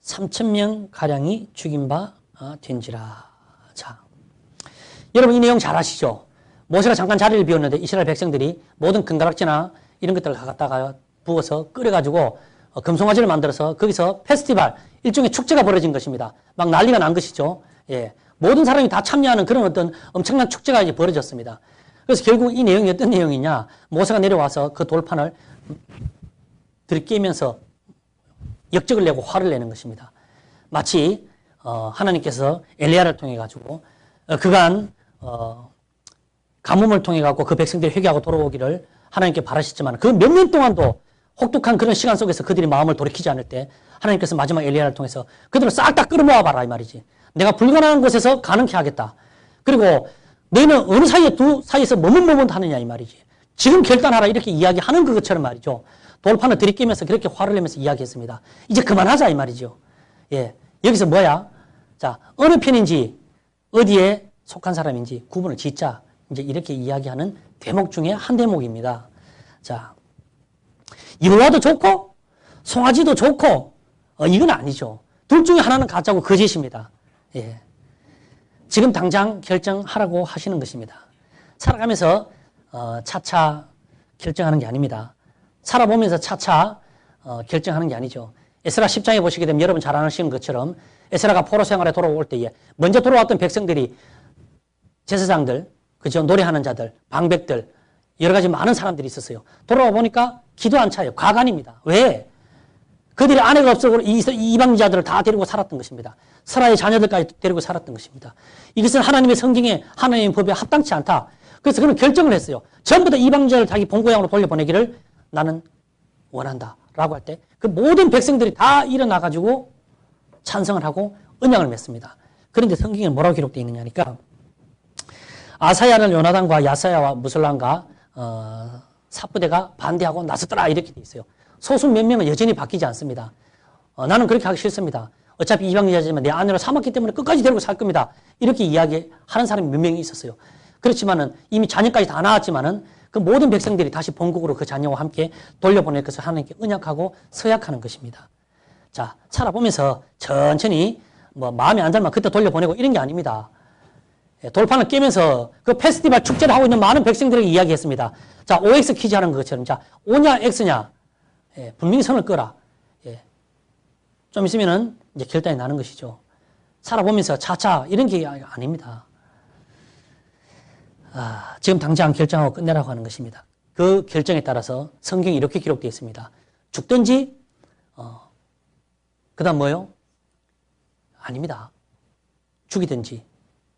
3,000명 가량이 죽인 바 된지라. 자, 여러분 이 내용 잘 아시죠? 모세가 잠깐 자리를 비웠는데 이스라엘 백성들이 모든 금가락지나 이런 것들을 갖다가 부어서 끓여가지고 금송아지를 만들어서 거기서 페스티벌, 일종의 축제가 벌어진 것입니다. 막 난리가 난 것이죠. 예. 모든 사람이 다 참여하는 그런 어떤 엄청난 축제가 이제 벌어졌습니다. 그래서 결국 이 내용이 어떤 내용이냐. 모세가 내려와서 그 돌판을 들이깨면서 역적을 내고 화를 내는 것입니다. 마치 하나님께서 엘리야를 통해 가지고 그간 가뭄을 통해 갖고 그 백성들이 회개하고 돌아오기를 하나님께 바라셨지만 그 몇 년 동안도 혹독한 그런 시간 속에서 그들이 마음을 돌이키지 않을 때 하나님께서 마지막 엘리야를 통해서 그들을 싹 다 끌어모아 봐라 이 말이지. 내가 불가능한 곳에서 가능케 하겠다. 그리고 너희는 어느 사이에서 머뭇머뭇하느냐 이 말이지. 지금 결단하라 이렇게 이야기하는 것처럼 말이죠. 돌판을 들이끼면서 그렇게 화를 내면서 이야기했습니다. 이제 그만하자 이 말이죠. 예, 여기서 뭐야? 자, 어느 편인지 어디에 속한 사람인지 구분을 짓자. 이제 이렇게 이야기하는 대목 중에 한 대목입니다. 자, 여호와도 좋고 송아지도 좋고 이건 아니죠. 둘 중에 하나는 가짜고 거짓입니다. 예. 지금 당장 결정하라고 하시는 것입니다. 살아가면서 차차 결정하는 게 아닙니다. 살아보면서 차차 결정하는 게 아니죠. 에스라 10장에 보시게 되면 여러분 잘 아시는 것처럼 에스라가 포로 생활에 돌아올 때에 먼저 돌아왔던 백성들이 제사장들, 그죠? 노래하는 자들, 방백들 여러 가지 많은 사람들이 있었어요. 돌아와 보니까 기도 안 차요. 과간입니다. 왜? 그들이 아내가 없어 이방자들을 다 데리고 살았던 것입니다. 스라의 자녀들까지 데리고 살았던 것입니다. 이것은 하나님의 성경에 하나님의 법에 합당치 않다. 그래서 그는 결정을 했어요. 전부 다 이방자를 자기 본고향으로 돌려보내기를 나는 원한다. 라고 할 때 그 모든 백성들이 다 일어나가지고 찬성을 하고 언약을 맺습니다. 그런데 성경에 뭐라고 기록되어 있느냐니까 아사야는 요나단과 야사야와 무슬람과 삽부대가 반대하고 나섰더라 이렇게 돼 있어요. 소수 몇 명은 여전히 바뀌지 않습니다. 나는 그렇게 하기 싫습니다. 어차피 이방인이지만 내 아내로 삼았기 때문에 끝까지 데리고 살 겁니다. 이렇게 이야기하는 사람이 몇 명이 있었어요. 그렇지만은 이미 자녀까지 다 낳았지만은 그 모든 백성들이 다시 본국으로 그 자녀와 함께 돌려보낼 것을 하나님께 언약하고 서약하는 것입니다. 자, 살아보면서 천천히 뭐 마음에 안 들면 그때 돌려보내고 이런 게 아닙니다. 돌판을 깨면서 그 페스티벌 축제를 하고 있는 많은 백성들에게 이야기했습니다. 자, OX 퀴즈 하는 것처럼 자, O냐 X냐 분명히 선을 끄라. 좀 있으면은 이제 결단이 나는 것이죠. 살아보면서 차차 이런 게 아닙니다. 지금 당장 결정하고 끝내라고 하는 것입니다. 그 결정에 따라서 성경이 이렇게 기록되어 있습니다. 죽든지, 그 다음 뭐요? 아닙니다. 죽이든지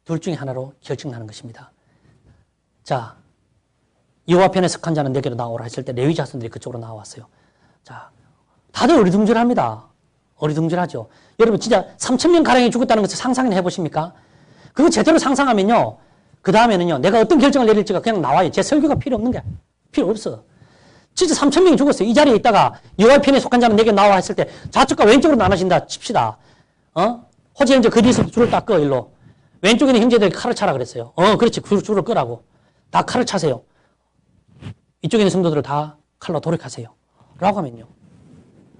둘 중에 하나로 결정나는 것입니다. 자, 여호와 편에 속한 자는 내게로 나오라 했을 때 레위 자손들이 그쪽으로 나왔어요. 자, 다들 어리둥절합니다. 어리둥절하죠. 여러분 진짜 3,000명 가량이 죽었다는 것을 상상해 보십니까? 그거 제대로 상상하면요. 그 다음에는요. 내가 어떤 결정을 내릴지가 그냥 나와요. 제 설교가 필요 없는 게 필요 없어. 진짜 3,000명이 죽었어요. 이 자리에 있다가 여호와 편에 속한 자는 내게 나와 했을 때 좌측과 왼쪽으로 나눠진다 칩시다. 호재 형제 그 뒤에서 줄을 딱 끄어, 일로. 왼쪽에 있는 형제들이 칼을 차라 그랬어요. 그렇지. 줄을 끄라고. 다 칼을 차세요. 이쪽에 있는 성도들을 다 칼로 돌이키세요. 라고 하면요.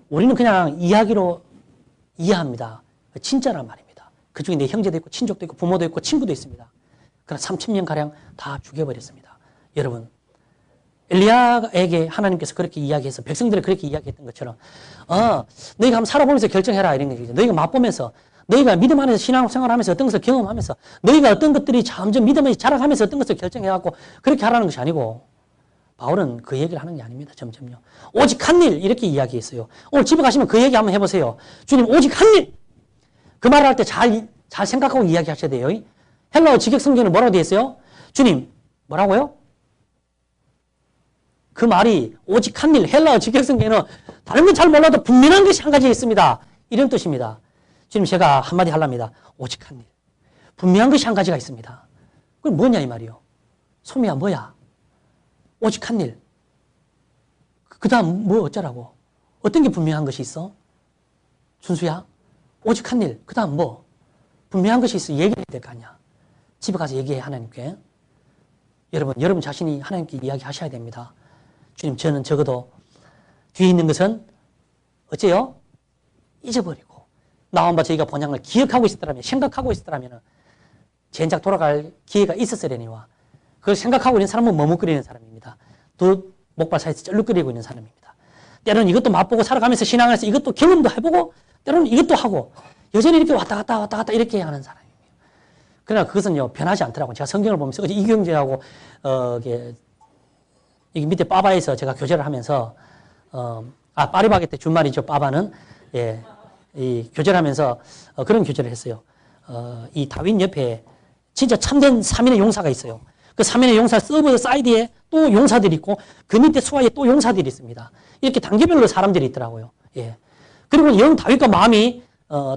우리는 그냥 이야기로 이해합니다. 진짜란 말입니다. 그중에 내 형제도 있고, 친족도 있고, 부모도 있고, 친구도 있습니다. 그러나 3,000명가량 다 죽여버렸습니다. 여러분, 엘리야에게 하나님께서 그렇게 이야기해서 백성들이 그렇게 이야기했던 것처럼 너희가 한번 살아보면서 결정해라 이런 얘기죠. 너희가 맛보면서 너희가 믿음 안에서 신앙생활하면서 어떤 것을 경험하면서 너희가 어떤 것들이 점점 믿음을 자라가면서 어떤 것을 결정해갖고 그렇게 하라는 것이 아니고 바울은 그 얘기를 하는 게 아닙니다. 점점요. 오직 한 일 이렇게 이야기했어요. 오늘 집에 가시면 그 얘기 한번 해보세요. 주님 오직 한 일. 그 말을 할 때 잘 생각하고 이야기하셔야 돼요. 헬라어 직역성경은 뭐라고 되어 있어요? 주님 뭐라고요? 그 말이 오직 한 일, 헬라어 직역성경에는 다른 건 잘 몰라도 분명한 것이 한 가지 있습니다. 이런 뜻입니다. 지금 제가 한마디 하랍니다. 오직 한 일. 분명한 것이 한 가지가 있습니다. 그건 뭐냐 이 말이요. 소미야 뭐야? 오직 한 일. 그 다음 뭐 어쩌라고? 어떤 게 분명한 것이 있어? 준수야? 오직 한 일. 그 다음 뭐? 분명한 것이 있어. 얘기해야 될 거 아니야. 집에 가서 얘기해 하나님께. 여러분 자신이 하나님께 이야기하셔야 됩니다. 주님 저는 적어도 뒤에 있는 것은 어째요? 잊어버리고 나온바 저희가 본향을 기억하고 있었더라면 생각하고 있었더라면 젠작 돌아갈 기회가 있었으려니와 그걸 생각하고 있는 사람은 머뭇거리는 사람입니다. 두 목발 사이에서 쩔룩거리고 있는 사람입니다. 때로는 이것도 맛보고 살아가면서 신앙에서 이것도 경험도 해보고 때로는 이것도 하고 여전히 이렇게 왔다 갔다 이렇게 하는 사람입니다. 그러나 그것은요 변하지 않더라고요. 제가 성경을 보면서 어제 이경재하고 여기 밑에 빠바에서 제가 교제를 하면서 파리바게 때 준말이죠. 빠바는 이 교제를 하면서 그런 교제를 했어요. 이 다윈 옆에 진짜 참된 3인의 용사가 있어요. 그 3인의 용사 서브 사이드에 또 용사들이 있고 그 밑에 수하에 또 용사들이 있습니다. 이렇게 단계별로 사람들이 있더라고요. 그리고 영 다윗과 마음이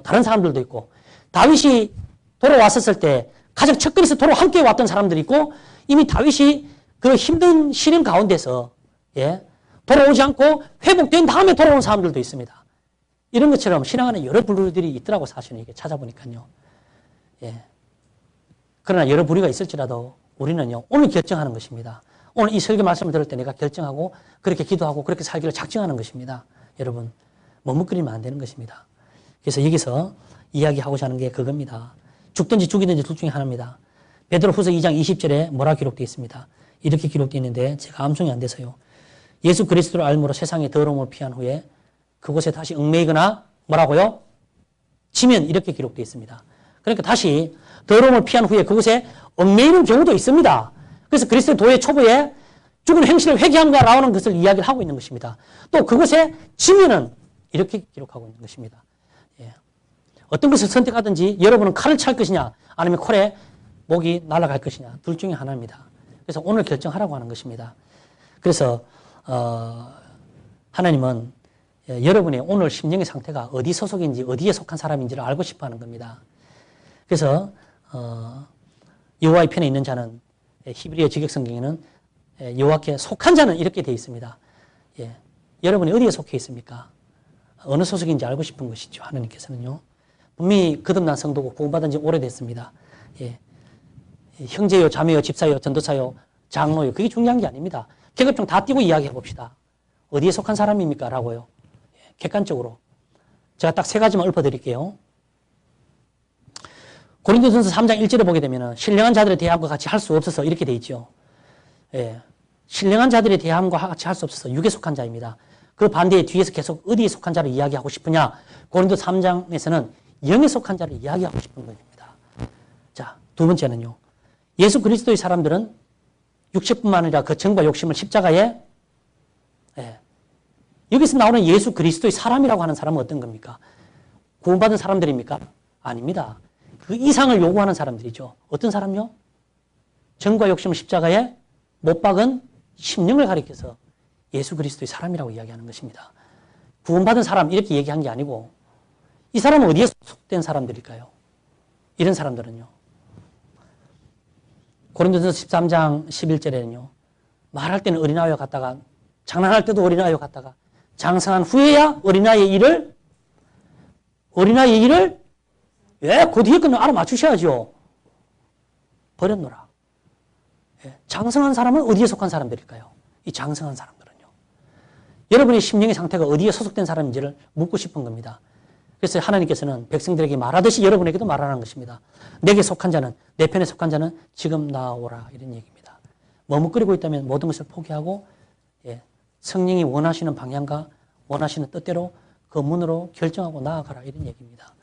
다른 사람들도 있고 다윗이 돌아왔었을 때 가장 첫걸에서 돌아 함께 왔던 사람들이 있고 이미 다윗이 그 힘든 시련 가운데서 돌아오지 않고 회복된 다음에 돌아온 사람들도 있습니다. 이런 것처럼 신앙 안에 여러 부류들이 있더라고 사실은 이게 찾아보니까요. 그러나 여러 부류가 있을지라도 우리는요 오늘 결정하는 것입니다. 오늘 이 설교 말씀을 들을 때 내가 결정하고 그렇게 기도하고 그렇게 살기를 작정하는 것입니다. 여러분 머뭇거리면 안 되는 것입니다. 그래서 여기서 이야기하고자 하는 게 그겁니다. 죽든지 죽이든지 둘 중에 하나입니다. 베드로후서 2장 20절에 뭐라 기록되어 있습니다. 이렇게 기록되어 있는데 제가 암송이 안 돼서요. 예수 그리스도를 알므로 세상의 더러움을 피한 후에 그곳에 다시 얽매이거나 뭐라고요? 치면 이렇게 기록되어 있습니다. 그러니까 다시 더러움을 피한 후에 그곳에 얽매이는 경우도 있습니다. 그래서 그리스도 도의 초보에 죽은 행실을 회개함과 나오는 것을 이야기를 하고 있는 것입니다. 또 그곳에 치면은 이렇게 기록하고 있는 것입니다. 어떤 것을 선택하든지 여러분은 칼을 찰 것이냐 아니면 콜에 목이 날아갈 것이냐 둘 중에 하나입니다. 그래서 오늘 결정하라고 하는 것입니다. 그래서 하나님은 여러분의 오늘 심령의 상태가 어디 소속인지 어디에 속한 사람인지를 알고 싶어 하는 겁니다. 그래서 여호와의 편에 있는 자는 히브리어 직역성경에는 여호와께 속한 자는 이렇게 되어 있습니다. 여러분이 어디에 속해 있습니까? 어느 소속인지 알고 싶은 것이죠. 하나님께서는요. 분명히 거듭난 성도고 구원받은 지 오래됐습니다. 형제요, 자매요, 집사요, 전도사요, 장로요. 그게 중요한 게 아닙니다. 계급종 다 띄고 이야기해 봅시다. 어디에 속한 사람입니까? 라고요. 객관적으로. 제가 딱 세 가지만 읊어드릴게요. 고린도전서 3장 1절에 보게 되면 신령한 자들의 대함과 같이 할 수 없어서 이렇게 돼 있죠. 신령한 자들의 대함과 같이 할 수 없어서 육에 속한 자입니다. 그 반대에 뒤에서 계속 어디에 속한 자를 이야기하고 싶으냐? 고린도 3장에서는 영에 속한 자를 이야기하고 싶은 것입니다. 자, 두 번째는요. 예수 그리스도의 사람들은 육체뿐만 아니라 그 정과 욕심을 십자가에 여기서 나오는 예수 그리스도의 사람이라고 하는 사람은 어떤 겁니까? 구원받은 사람들입니까? 아닙니다. 그 이상을 요구하는 사람들이죠. 어떤 사람요? 정과 욕심을 십자가에 못 박은 심령을 가리켜서 예수 그리스도의 사람이라고 이야기하는 것입니다. 구원받은 사람 이렇게 얘기한 게 아니고 이 사람은 어디에 속된 사람들일까요? 이런 사람들은요. 고린도전서 13장 11절에는요. 말할 때는 어린아이와 같다가 장난할 때도 어린아이와 같다가 장성한 후에야 어린아이의 일을 예, 그 뒤에 거는 알아맞추셔야죠. 버렸노라. 예, 장성한 사람은 어디에 속한 사람들일까요? 이 장성한 사람들은요. 여러분의 심령의 상태가 어디에 소속된 사람인지를 묻고 싶은 겁니다. 그래서 하나님께서는 백성들에게 말하듯이 여러분에게도 말하는 것입니다. 내게 속한 자는, 내 편에 속한 자는 지금 나오라. 이런 얘기입니다. 머뭇거리고 있다면 모든 것을 포기하고 예, 성령이 원하시는 방향과 원하시는 뜻대로 그 문으로 결정하고 나아가라. 이런 얘기입니다.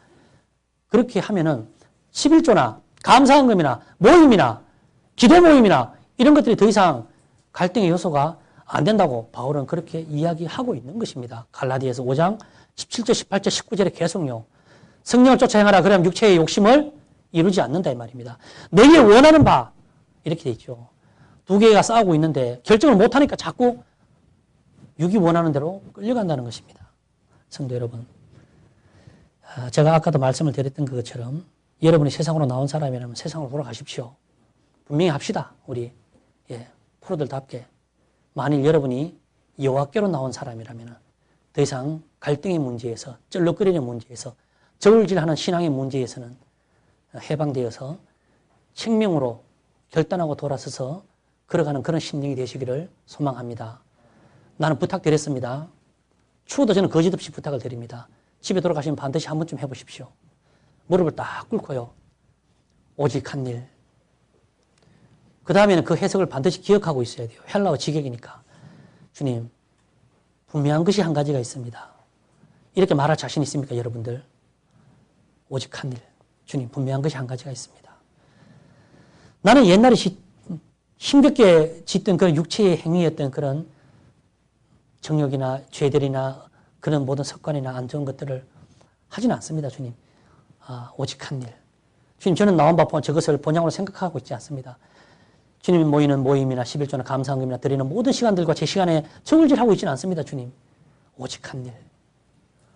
그렇게 하면은 11조나 감사헌금이나 모임이나 기도 모임이나 이런 것들이 더 이상 갈등의 요소가 안 된다고 바울은 그렇게 이야기하고 있는 것입니다. 갈라디아서 5장 17절, 18절, 19절에 계속요. 성령을 쫓아 행하라. 그러면 육체의 욕심을 이루지 않는다 이 말입니다. 너희의 원하는 바 이렇게 돼 있죠. 두 개가 싸우고 있는데 결정을 못하니까 자꾸 육이 원하는 대로 끌려간다는 것입니다. 성도 여러분, 제가 아까도 말씀을 드렸던 것처럼 여러분이 세상으로 나온 사람이라면 세상으로 돌아가십시오. 분명히 합시다. 우리 프로들답게. 만일 여러분이 여호와께로 나온 사람이라면 더 이상 갈등의 문제에서, 쩔럭거리는 문제에서, 저울질하는 신앙의 문제에서는 해방되어서 생명으로 결단하고 돌아서서 걸어가는 그런 심령이 되시기를 소망합니다. 나는 부탁드렸습니다. 추워도 저는 거짓없이 부탁을 드립니다. 집에 돌아가시면 반드시 한 번쯤 해보십시오. 무릎을 딱 꿇고요. 오직 한 일. 그 다음에는 그 해석을 반드시 기억하고 있어야 돼요. 헬라어 직역이니까. 주님, 분명한 것이 한 가지가 있습니다. 이렇게 말할 자신 있습니까, 여러분들? 오직 한 일. 주님, 분명한 것이 한 가지가 있습니다. 나는 옛날에 힘겹게 짓던 그런 육체의 행위였던 그런 정욕이나 죄들이나 그런 모든 습관이나 안 좋은 것들을 하지는 않습니다, 주님. 오직 한 일. 주님, 저는 나온 바 저것을 본향으로 생각하고 있지 않습니다. 주님이 모이는 모임이나 11조나 감사헌금이나 드리는 모든 시간들과 제 시간에 저울질하고 있지는 않습니다, 주님. 오직 한 일.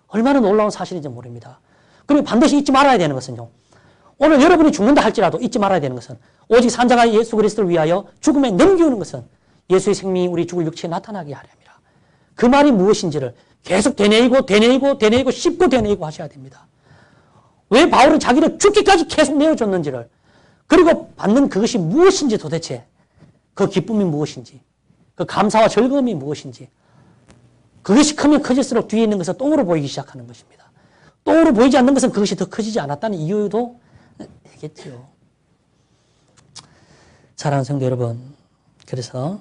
얼마나 놀라운 사실인지 모릅니다. 그리고 반드시 잊지 말아야 되는 것은요. 오늘 여러분이 죽는다 할지라도 잊지 말아야 되는 것은 오직 산자가 예수 그리스도를 위하여 죽음에 넘기우는 것은 예수의 생명이 우리 죽을 육체에 나타나게 하렵니다. 그 말이 무엇인지를 계속 되뇌이고 씹고 되뇌이고 하셔야 됩니다. 왜 바울은 자기를 죽기까지 계속 내어줬는지를, 그리고 받는 그것이 무엇인지 도대체, 그 기쁨이 무엇인지, 그 감사와 즐거움이 무엇인지, 그것이 크면 커질수록 뒤에 있는 것은 똥으로 보이기 시작하는 것입니다. 똥으로 보이지 않는 것은 그것이 더 커지지 않았다는 이유도 되겠지요. 사랑하는 성도 여러분, 그래서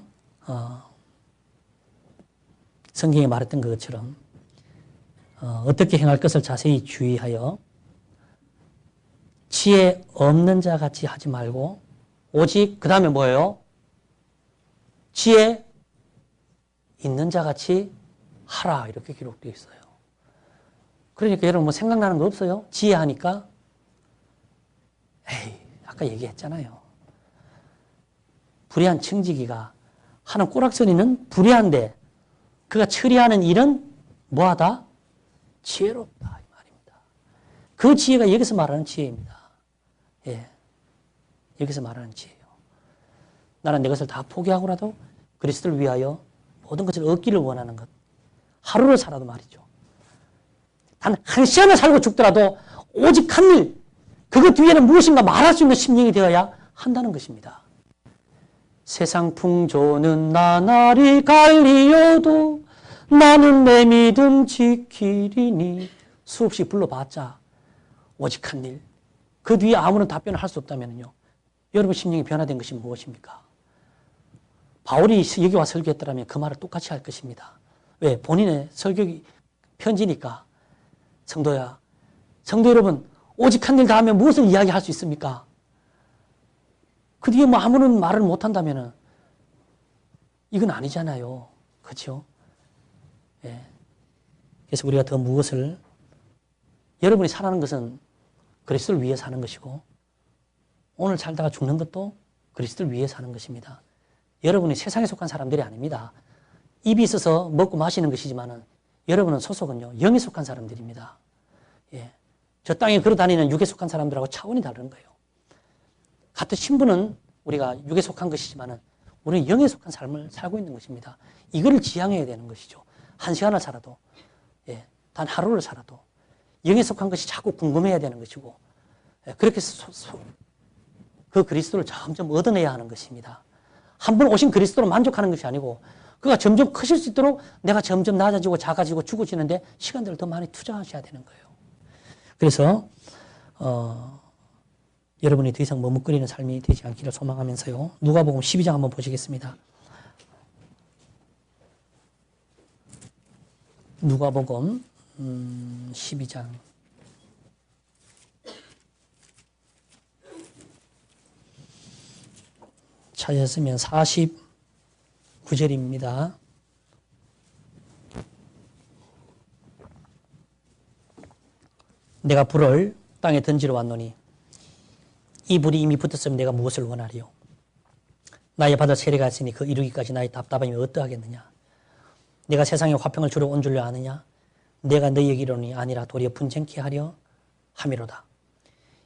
성경에 말했던 것처럼 어떻게 행할 것을 자세히 주의하여 지혜 없는 자 같이 하지 말고 오직 그 다음에 뭐예요? 지혜 있는 자 같이 하라 이렇게 기록되어 있어요. 그러니까 여러분 뭐 생각나는 거 없어요? 지혜하니까 에이 아까 얘기했잖아요. 불의한 청지기가 하는 꼬락서리는 불의한데 그가 처리하는 일은 뭐하다? 지혜롭다 이 말입니다. 그 지혜가 여기서 말하는 지혜입니다. 예, 여기서 말하는 지혜예요. 나는 내 것을 다 포기하고라도 그리스도를 위하여 모든 것을 얻기를 원하는 것. 하루를 살아도 말이죠. 단 한 시간을 살고 죽더라도 오직 한 일, 그것 뒤에는 무엇인가 말할 수 있는 심령이 되어야 한다는 것입니다. 세상 풍조는 나날이 갈리어도 나는 내 믿음 지키리니 수없이 불러봤자 오직 한 일. 그 뒤에 아무런 답변을 할 수 없다면요. 여러분 심령이 변화된 것이 무엇입니까? 바울이 여기 와 설교했더라면 그 말을 똑같이 할 것입니다. 왜? 본인의 설교 편지니까. 성도야, 성도 여러분, 오직 한 일 다 하면 무엇을 이야기할 수 있습니까? 그 뒤에 뭐 아무런 말을 못한다면 이건 아니잖아요. 그렇죠? 예. 그래서 우리가 더 무엇을, 여러분이 사는 것은 그리스도를 위해 사는 것이고 오늘 살다가 죽는 것도 그리스도를 위해 사는 것입니다. 여러분이 세상에 속한 사람들이 아닙니다. 입이 있어서 먹고 마시는 것이지만 여러분은 소속은요 영에 속한 사람들입니다. 예. 저 땅에 걸어다니는 육에 속한 사람들하고 차원이 다른 거예요. 같은 신분은 우리가 육에 속한 것이지만 우리는 영에 속한 삶을 살고 있는 것입니다. 이거를 지향해야 되는 것이죠. 한 시간을 살아도, 단 하루를 살아도 영에 속한 것이 자꾸 궁금해야 되는 것이고, 그렇게 그 그리스도를 점점 얻어내야 하는 것입니다. 한 번 오신 그리스도로 만족하는 것이 아니고 그가 점점 크실 수 있도록 내가 점점 낮아지고 작아지고 죽어지는데 시간들을 더 많이 투자하셔야 되는 거예요. 그래서 여러분이 더 이상 머뭇거리는 삶이 되지 않기를 소망하면서요. 누가복음 12장 한번 보시겠습니다. 누가복음 12장 찾으셨으면 49절입니다. 내가 불을 땅에 던지러 왔노니 이 불이 이미 붙었으면 내가 무엇을 원하리요? 나의 받을 세례가 있으니 그 이루기까지 나의 답답함이 어떠하겠느냐? 내가 세상에 화평을 주러 온 줄로 아느냐? 내가 너희에게 이르노니 아니라 도리어 분쟁케 하려 함이로다.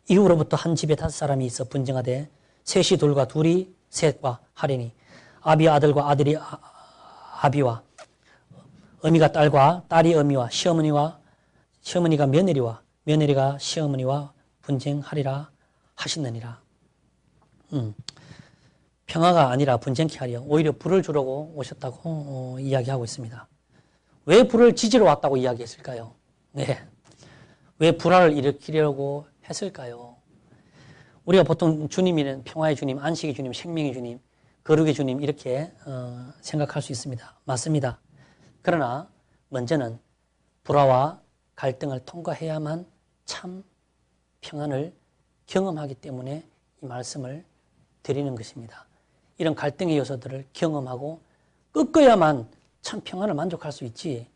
이후로부터 한 집에 5사람이 있어 분쟁하되 셋이 둘과 둘이 셋과 하리니 아비와 아들과 아들이 아비와 어미가 딸과 딸이 어미와 시어머니가 며느리와 며느리가 시어머니와 분쟁하리라 하시느니라. 평화가 아니라 분쟁케 하려 오히려 불을 주려고 오셨다고 이야기하고 있습니다. 왜 불을 지지러 왔다고 이야기했을까요? 네. 왜 불화를 일으키려고 했을까요? 우리가 보통 주님이는 평화의 주님, 안식의 주님, 생명의 주님, 거룩의 주님 이렇게 생각할 수 있습니다. 맞습니다. 그러나 먼저는 불화와 갈등을 통과해야만 참 평안을 경험하기 때문에 이 말씀을 드리는 것입니다. 이런 갈등의 요소들을 경험하고 꺾어야만 참 평안을 만족할 수 있지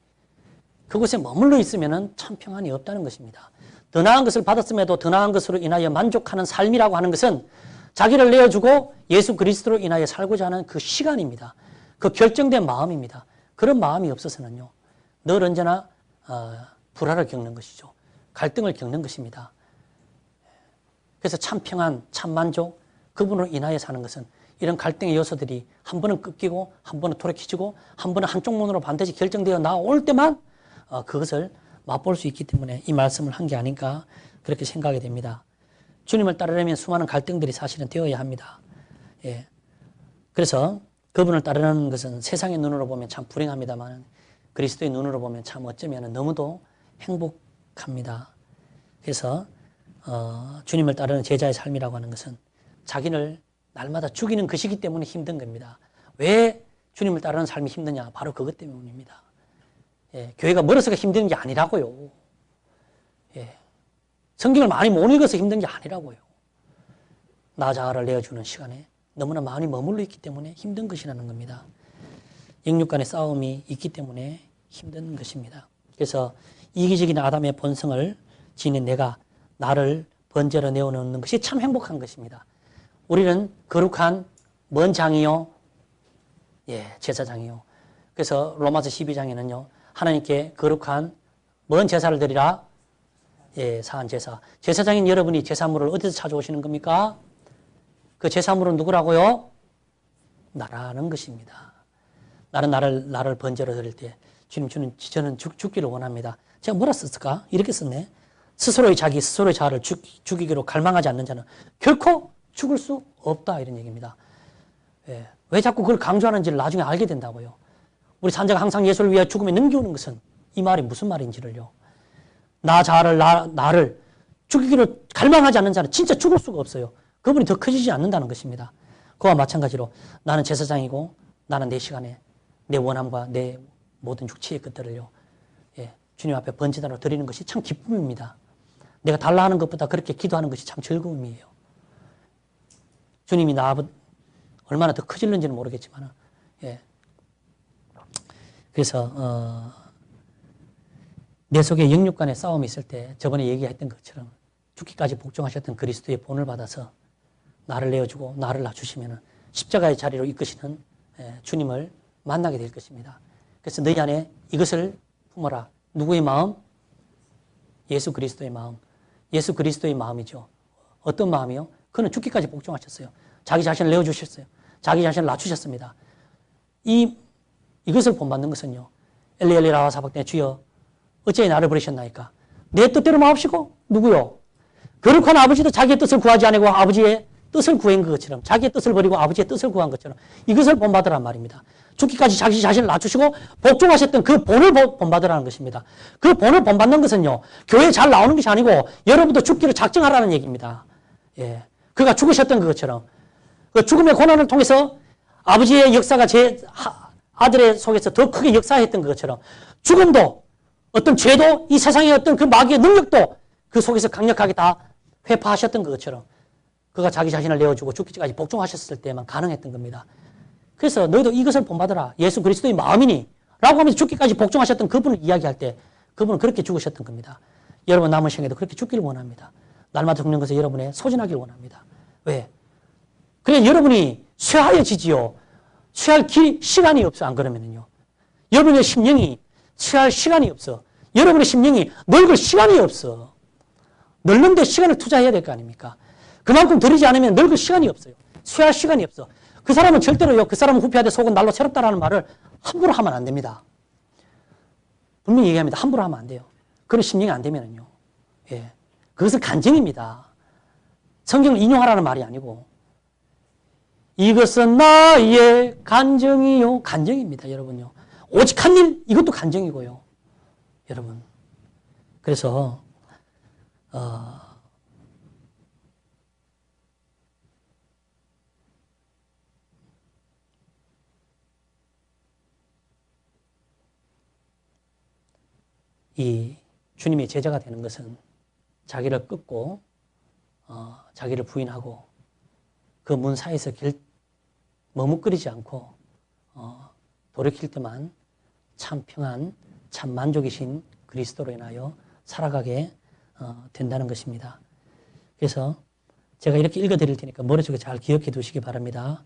그곳에 머물러 있으면 참 평안이 없다는 것입니다. 더 나은 것을 받았음에도 더 나은 것으로 인하여 만족하는 삶이라고 하는 것은 자기를 내어주고 예수 그리스도로 인하여 살고자 하는 그 시간입니다. 그 결정된 마음입니다. 그런 마음이 없어서는요. 늘 언제나 불화를 겪는 것이죠. 갈등을 겪는 것입니다. 그래서 참 평안, 참 만족, 그분으로 인하여 사는 것은 이런 갈등의 요소들이 한 번은 꺾이고 한 번은 돌이켜지고 한 번은 한쪽 문으로 반드시 결정되어 나올 때만 그것을 맛볼 수 있기 때문에 이 말씀을 한 게 아닌가 그렇게 생각이 됩니다. 주님을 따르려면 수많은 갈등들이 사실은 되어야 합니다. 예. 그래서 그분을 따르는 것은 세상의 눈으로 보면 참 불행합니다만 그리스도의 눈으로 보면 참 어쩌면 너무도 행복합니다. 그래서 주님을 따르는 제자의 삶이라고 하는 것은 자기를 날마다 죽이는 것이기 때문에 힘든 겁니다. 왜 주님을 따르는 삶이 힘드냐? 바로 그것 때문입니다. 예, 교회가 멀어서가 힘든 게 아니라고요. 예, 성경을 많이 못 읽어서 힘든 게 아니라고요. 나 자아를 내어주는 시간에 너무나 많이 머물러 있기 때문에 힘든 것이라는 겁니다. 영육 간의 싸움이 있기 때문에 힘든 것입니다. 그래서 이기적인 아담의 본성을 지닌 내가 나를 번제로 내어놓는 것이 참 행복한 것입니다. 우리는 거룩한 먼 장이요, 예, 제사장이요. 그래서 로마서 12장에는요, 하나님께 거룩한 먼 제사를 드리라, 예, 사한 제사. 제사장인 여러분이 제사물을 어디서 찾아오시는 겁니까? 그 제사물은 누구라고요? 나라는 것입니다. 나를 번제로 드릴 때, 주님, 저는 죽기를 원합니다. 제가 뭐라 썼을까? 이렇게 썼네. 스스로의 자아를 죽이기로 갈망하지 않는 자는 결코 죽을 수 없다. 이런 얘기입니다. 예. 왜 자꾸 그걸 강조하는지를 나중에 알게 된다고요. 우리 산자가 항상 예수를 위하여 죽음에 넘겨오는 것은 이 말이 무슨 말인지를요. 나 자아를, 나를 죽이기로 갈망하지 않는 자는 진짜 죽을 수가 없어요. 그분이 더 커지지 않는다는 것입니다. 그와 마찬가지로 나는 제사장이고 나는 내 시간에 내 원함과 내 모든 육체의 것들을요. 예, 주님 앞에 번제단으로 드리는 것이 참 기쁨입니다. 내가 달라 하는 것보다 그렇게 기도하는 것이 참 즐거움이에요. 주님이 나 얼마나 더 커질는지는 모르겠지만, 예. 그래서 내 속에 영육 간의 싸움이 있을 때 저번에 얘기했던 것처럼 죽기까지 복종하셨던 그리스도의 본을 받아서 나를 내어주고 나를 낮추시면 십자가의 자리로 이끄시는 주님을 만나게 될 것입니다. 그래서 너희 안에 이것을 품어라. 누구의 마음? 예수 그리스도의 마음. 예수 그리스도의 마음이죠. 어떤 마음이요? 그는 죽기까지 복종하셨어요. 자기 자신을 내어주셨어요. 자기 자신을 낮추셨습니다. 이것을 본받는 것은요. 엘리 엘리 라마 사박단의 주여 어찌 나를 버리셨나이까? 내 뜻대로 마옵시고 누구요? 거룩한 아버지도 자기의 뜻을 구하지 않고 아버지의 뜻을 구한 것처럼 자기의 뜻을 버리고 아버지의 뜻을 구한 것처럼 이것을 본받으란 말입니다. 죽기까지 자기 자신을 낮추시고 복종하셨던 그 본을 본받으라는 것입니다. 그 본을 본받는 것은요. 교회에 잘 나오는 것이 아니고 여러분도 죽기를 작정하라는 얘기입니다. 예, 그가 죽으셨던 것처럼 그 죽음의 고난을 통해서 아버지의 역사가 제 아들의 속에서 더 크게 역사했던 것처럼 죽음도 어떤 죄도 이 세상의 어떤 그 마귀의 능력도 그 속에서 강력하게 다 회파하셨던 것처럼 그가 자기 자신을 내어주고 죽기까지 복종하셨을 때만 가능했던 겁니다. 그래서 너희도 이것을 본받으라. 예수 그리스도의 마음이니 라고 하면서 죽기까지 복종하셨던 그분을 이야기할 때 그분은 그렇게 죽으셨던 겁니다. 여러분 남은 생에도 그렇게 죽기를 원합니다. 날마다 죽는 것을 여러분의 소진하기를 원합니다. 왜? 그래 여러분이 쇠하여지지요. 쇠할 시간이 없어. 안 그러면은요. 여러분의 심령이 쇠할 시간이 없어. 여러분의 심령이 늙을 시간이 없어. 늙는 데 시간을 투자해야 될 거 아닙니까? 그만큼 들이지 않으면 늙을 시간이 없어요. 쇠할 시간이 없어. 그 사람은 절대로요. 그 사람은 후피하되 속은 날로 새롭다라는 말을 함부로 하면 안 됩니다. 분명히 얘기합니다. 함부로 하면 안 돼요. 그런 심령이 안 되면은요. 예. 그것은 간증입니다. 성경을 인용하라는 말이 아니고 이것은 나의 간증이요. 간증입니다. 여러분요. 오직 한 일 이것도 간증이고요. 여러분. 그래서 이 주님의 제자가 되는 것은 자기를 끊고 자기를 부인하고 그 문 사이에서 머뭇거리지 않고 돌이킬 때만 참 평안, 참 만족이신 그리스도로 인하여 살아가게 된다는 것입니다. 그래서 제가 이렇게 읽어드릴 테니까 머릿속에 잘 기억해 두시기 바랍니다.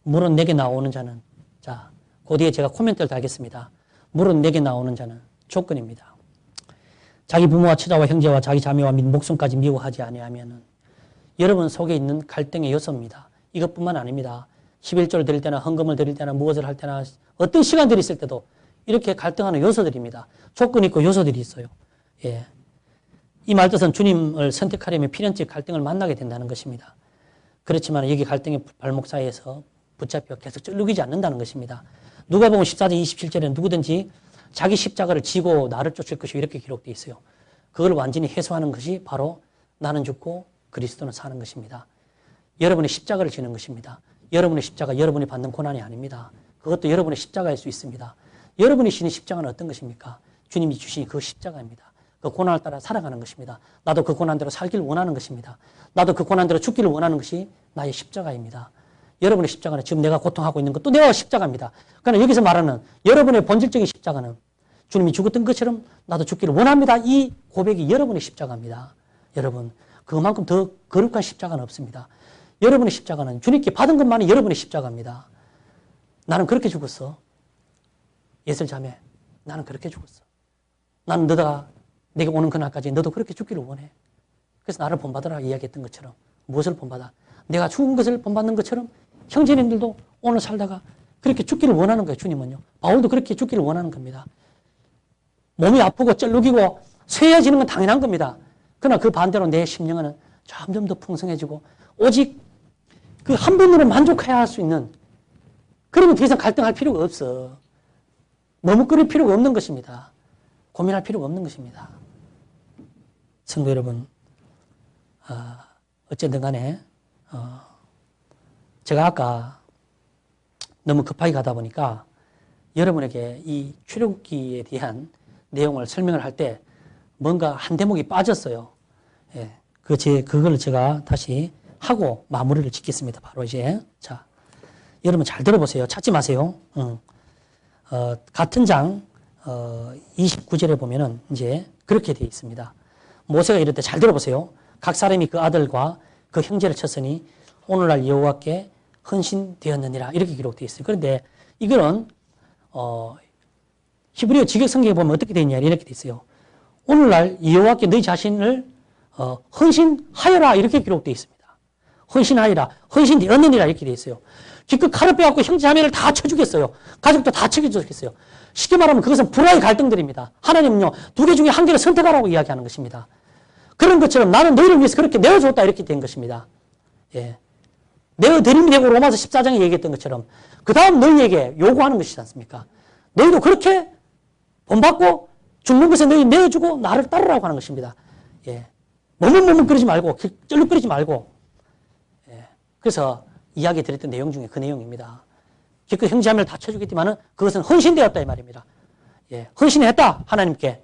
물은 내게 나오는 자는 자, 그 뒤에 제가 코멘트를 달겠습니다. 물은 내게 나오는 자는 조건입니다. 자기 부모와 처자와 형제와 자기 자매와 및 목숨까지 미워하지 아니하면은 여러분 속에 있는 갈등의 요소입니다. 이것뿐만 아닙니다. 11조를 드릴 때나 헌금을 드릴 때나 무엇을 할 때나 어떤 시간들이 있을 때도 이렇게 갈등하는 요소들입니다. 조건이 있고 요소들이 있어요. 예. 이 말뜻은 주님을 선택하려면 필연적 갈등을 만나게 된다는 것입니다. 그렇지만 여기 갈등의 발목 사이에서 붙잡혀 계속 쩔룩이지 않는다는 것입니다. 누가복음 14장 27절에는 누구든지 자기 십자가를 지고 나를 쫓을 것이 이렇게 기록되어 있어요. 그걸 완전히 해소하는 것이 바로 나는 죽고 그리스도는 사는 것입니다. 여러분의 십자가를 지는 것입니다. 여러분의 십자가, 여러분이 받는 고난이 아닙니다. 그것도 여러분의 십자가일 수 있습니다. 여러분이 지는 십자가는 어떤 것입니까? 주님이 주신 그 십자가입니다. 그 고난을 따라 살아가는 것입니다. 나도 그 고난대로 살기를 원하는 것입니다. 나도 그 고난대로 죽기를 원하는 것이 나의 십자가입니다. 여러분의 십자가는 지금 내가 고통하고 있는 것도 내가 십자가입니다. 그러나 여기서 말하는 여러분의 본질적인 십자가는 주님이 죽었던 것처럼 나도 죽기를 원합니다. 이 고백이 여러분의 십자가입니다. 여러분, 그만큼 더 거룩한 십자가는 없습니다. 여러분의 십자가는 주님께 받은 것만이 여러분의 십자가입니다. 나는 그렇게 죽었어. 예슬자매, 나는 그렇게 죽었어. 나는 너가 내게 오는 그날까지 너도 그렇게 죽기를 원해. 그래서 나를 본받으라 이야기했던 것처럼 무엇을 본받아? 내가 죽은 것을 본받는 것처럼 형제님들도 오늘 살다가 그렇게 죽기를 원하는 거예요. 주님은요. 바울도 그렇게 죽기를 원하는 겁니다. 몸이 아프고 쩔룩이고 쇠해지는 건 당연한 겁니다. 그러나 그 반대로 내 심령은 점점 더 풍성해지고 오직 그 한 분으로 만족해야 할 수 있는 그러면 더 이상 갈등할 필요가 없어. 머뭇거릴 필요가 없는 것입니다. 고민할 필요가 없는 것입니다. 성도 여러분, 어쨌든 간에 제가 아까 너무 급하게 가다 보니까 여러분에게 이 출애굽기에 대한 내용을 설명을 할 때 뭔가 한 대목이 빠졌어요. 예, 그걸 제가 다시 하고 마무리를 짓겠습니다. 바로 이제. 자, 여러분 잘 들어보세요. 찾지 마세요. 같은 장, 29절에 보면은 이제 그렇게 되어 있습니다. 모세가 이럴 때 잘 들어보세요. 각 사람이 그 아들과 그 형제를 쳤으니 오늘날 여호와께 헌신되었느니라. 이렇게 기록되어 있어요. 그런데 이거는, 히브리어 직역성경에 보면 어떻게 되어 있냐. 이렇게 되어 있어요. 오늘날 여호와께 너희 자신을 헌신하여라. 이렇게 기록되어 있습니다. 헌신하여라. 헌신되었느니라. 이렇게 되어 있어요. 기껏 칼을 빼갖고 형제 자매를 다 쳐주겠어요. 가족도 다 쳐주겠어요. 쉽게 말하면 그것은 불화의 갈등들입니다. 하나님은요, 두 개 중에 한 개를 선택하라고 이야기하는 것입니다. 그런 것처럼 나는 너희를 위해서 그렇게 내어줬다 이렇게 된 것입니다. 예. 내어드림이 되고 로마서 14장에 얘기했던 것처럼 그 다음 너희에게 요구하는 것이지 않습니까? 너희도 그렇게 본받고 죽는 것에 너희 내어주고 나를 따르라고 하는 것입니다. 예. 머뭇머뭇거리지 말고 쩔룩거리지 말고 예. 그래서 이야기 드렸던 내용 중에 그 내용입니다. 기껏 형제자매를 다 쳐주겠지만은 그것은 헌신되었다 이 말입니다. 예. 헌신했다 하나님께.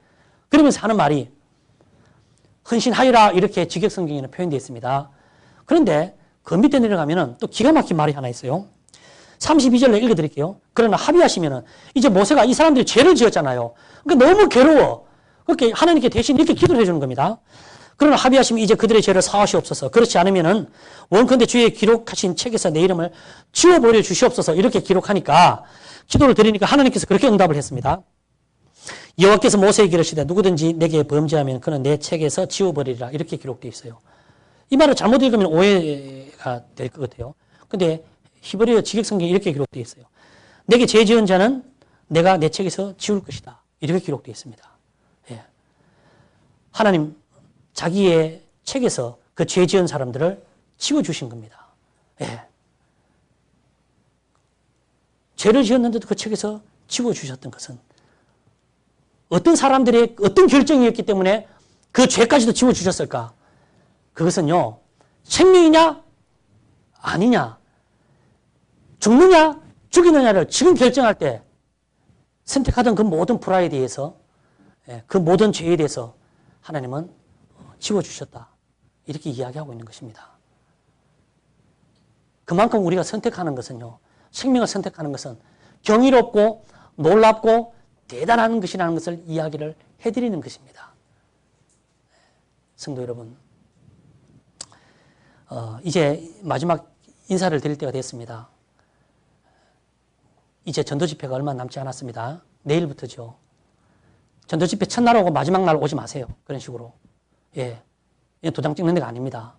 그러면서 하는 말이 헌신하여라 이렇게 직역성경에는 표현되어 있습니다. 그런데 그 밑에 내려가면은 또 기가 막힌 말이 하나 있어요. 32절로 읽어드릴게요. 그러나 합의하시면은 이제 모세가 이 사람들이 죄를 지었잖아요. 그러니까 너무 괴로워. 그렇게 하나님께 대신 이렇게 기도를 해주는 겁니다. 그러나 합의하시면 이제 그들의 죄를 사하시옵소서. 그렇지 않으면은 원컨대 주의 기록하신 책에서 내 이름을 지워버려 주시옵소서. 이렇게 기록하니까 기도를 드리니까 하나님께서 그렇게 응답을 했습니다. 여호와께서 모세에게 이르시되 누구든지 내게 범죄하면 그는 내 책에서 지워버리리라. 이렇게 기록되어 있어요. 이 말을 잘못 읽으면 오해가 될 것 같아요. 근데 히브리어 직역성경에 이렇게 기록되어 있어요. 내게 죄 지은 자는 내가 내 책에서 지울 것이다. 이렇게 기록되어 있습니다. 예. 하나님 자기의 책에서 그 죄 지은 사람들을 지워주신 겁니다. 예. 죄를 지었는데도 그 책에서 지워주셨던 것은 어떤 사람들의 어떤 결정이었기 때문에 그 죄까지도 지워주셨을까? 그것은요, 생명이냐, 아니냐, 죽느냐, 죽이느냐를 지금 결정할 때 선택하던 그 모든 불화에 대해서, 그 모든 죄에 대해서 하나님은 지워주셨다. 이렇게 이야기하고 있는 것입니다. 그만큼 우리가 선택하는 것은요, 생명을 선택하는 것은 경이롭고 놀랍고 대단한 것이라는 것을 이야기를 해드리는 것입니다. 성도 여러분, 이제 마지막 인사를 드릴 때가 됐습니다. 이제 전도집회가 얼마 남지 않았습니다. 내일부터죠. 전도집회 첫날 오고 마지막 날 오지 마세요. 그런 식으로. 예. 도장 찍는 데가 아닙니다.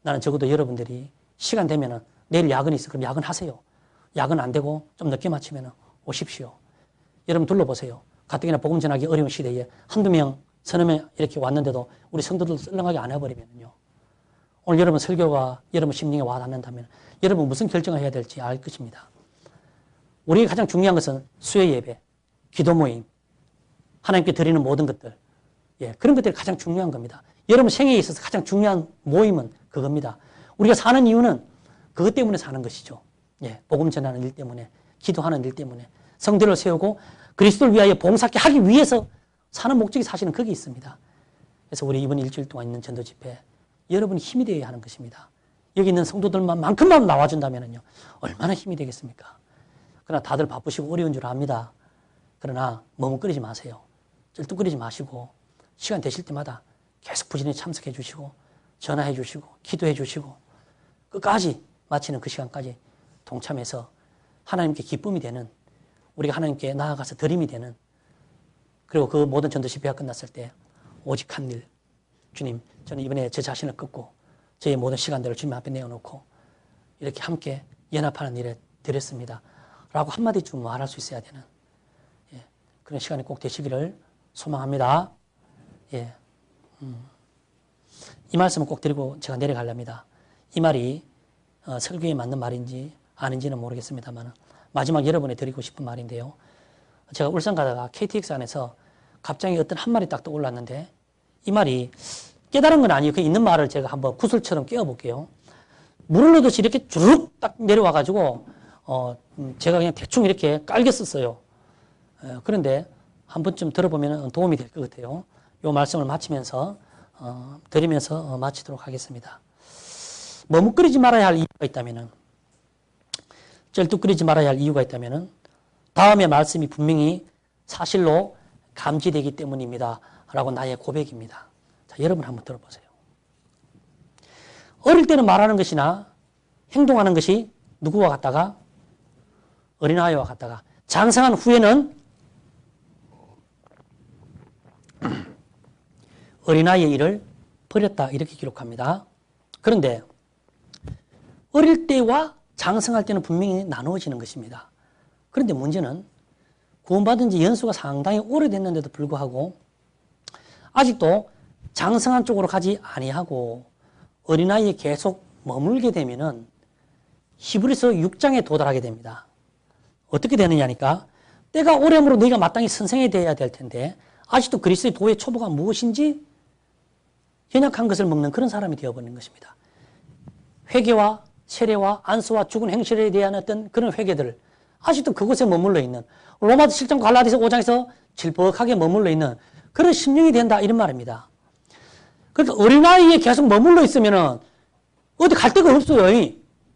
나는 적어도 여러분들이 시간 되면은 내일 야근이 있어. 그럼 야근하세요. 야근 안 되고 좀 늦게 마치면 오십시오. 여러분 둘러보세요. 가뜩이나 복음 전하기 어려운 시대에 한두 명, 서너 명 이렇게 왔는데도 우리 성도들 썰렁하게 안 해버리면요. 오늘 여러분 설교가 여러분 심령에 와 닿는다면 여러분 무슨 결정을 해야 될지 알 것입니다. 우리에게 가장 중요한 것은 수요 예배, 기도 모임, 하나님께 드리는 모든 것들. 예, 그런 것들이 가장 중요한 겁니다. 여러분 생애에 있어서 가장 중요한 모임은 그겁니다. 우리가 사는 이유는 그것 때문에 사는 것이죠. 예, 복음 전하는 일 때문에, 기도하는 일 때문에, 성도를 세우고 그리스도를 위하여 봉사하게 하기 위해서 사는 목적이 사실은 거기 있습니다. 그래서 우리 이번 일주일 동안 있는 전도 집회, 여러분이 힘이 되어야 하는 것입니다. 여기 있는 성도들만큼만 나와준다면요, 얼마나 힘이 되겠습니까? 그러나 다들 바쁘시고 어려운 줄 압니다. 그러나 머뭇거리지 마세요. 쩔뚝거리지 마시고 시간 되실 때마다 계속 부지런히 참석해 주시고 전화해 주시고 기도해 주시고 끝까지 마치는 그 시간까지 동참해서 하나님께 기쁨이 되는, 우리가 하나님께 나아가서 드림이 되는, 그리고 그 모든 전도 집회가 끝났을 때 오직 한 일, 주님, 저는 이번에 제 자신을 끊고 저의 모든 시간들을 주님 앞에 내어놓고 이렇게 함께 연합하는 일에 드렸습니다 라고 한마디 좀 말할 수 있어야 되는, 예, 그런 시간이 꼭 되시기를 소망합니다. 예. 이 말씀을 꼭 드리고 제가 내려가렵니다. 이 말이 설교에 맞는 말인지 아닌지는 모르겠습니다만 마지막 여러분에 드리고 싶은 말인데요. 제가 울산 가다가 KTX 안에서 갑자기 어떤 한 말이 딱 떠올랐는데 이 말이 깨달은 건 아니에요. 그 있는 말을 제가 한번 구슬처럼 깨워볼게요. 물을 넣듯이 이렇게 주르륵 딱 내려와가지고 제가 그냥 대충 이렇게 깔겼었어요. 그런데 한 번쯤 들어보면 도움이 될 것 같아요. 이 말씀을 마치면서 드리면서 마치도록 하겠습니다. 머뭇거리지 말아야 할 이유가 있다면은, 쩔뚝거리지 말아야 할 이유가 있다면은 다음의 말씀이 분명히 사실로 감지되기 때문입니다 라고 나의 고백입니다. 자, 여러분 한번 들어보세요. 어릴 때는 말하는 것이나 행동하는 것이 누구와 같다가? 어린아이와 같다가, 장성한 후에는 어린아이의 일을 버렸다 이렇게 기록합니다. 그런데 어릴 때와 장성할 때는 분명히 나누어지는 것입니다. 그런데 문제는 구원받은 지 연수가 상당히 오래됐는데도 불구하고 아직도 장성한 쪽으로 가지 아니하고 어린아이에 계속 머물게 되면은 히브리서 6장에 도달하게 됩니다. 어떻게 되느냐니까 때가 오래므로 너희가 마땅히 선생이 되어야 될 텐데 아직도 그리스도의 도의 초보가 무엇인지 연약한 것을 먹는 그런 사람이 되어버리는 것입니다. 회개와 세례와 안수와 죽은 행실에 대한 어떤 그런 회개들 아직도 그곳에 머물러 있는 로마서 7장 갈라디아서 5장에서 질퍽하게 머물러 있는 그런 심령이 된다 이런 말입니다. 그러니까 어린아이에 계속 머물러 있으면은 어디 갈 데가 없어요.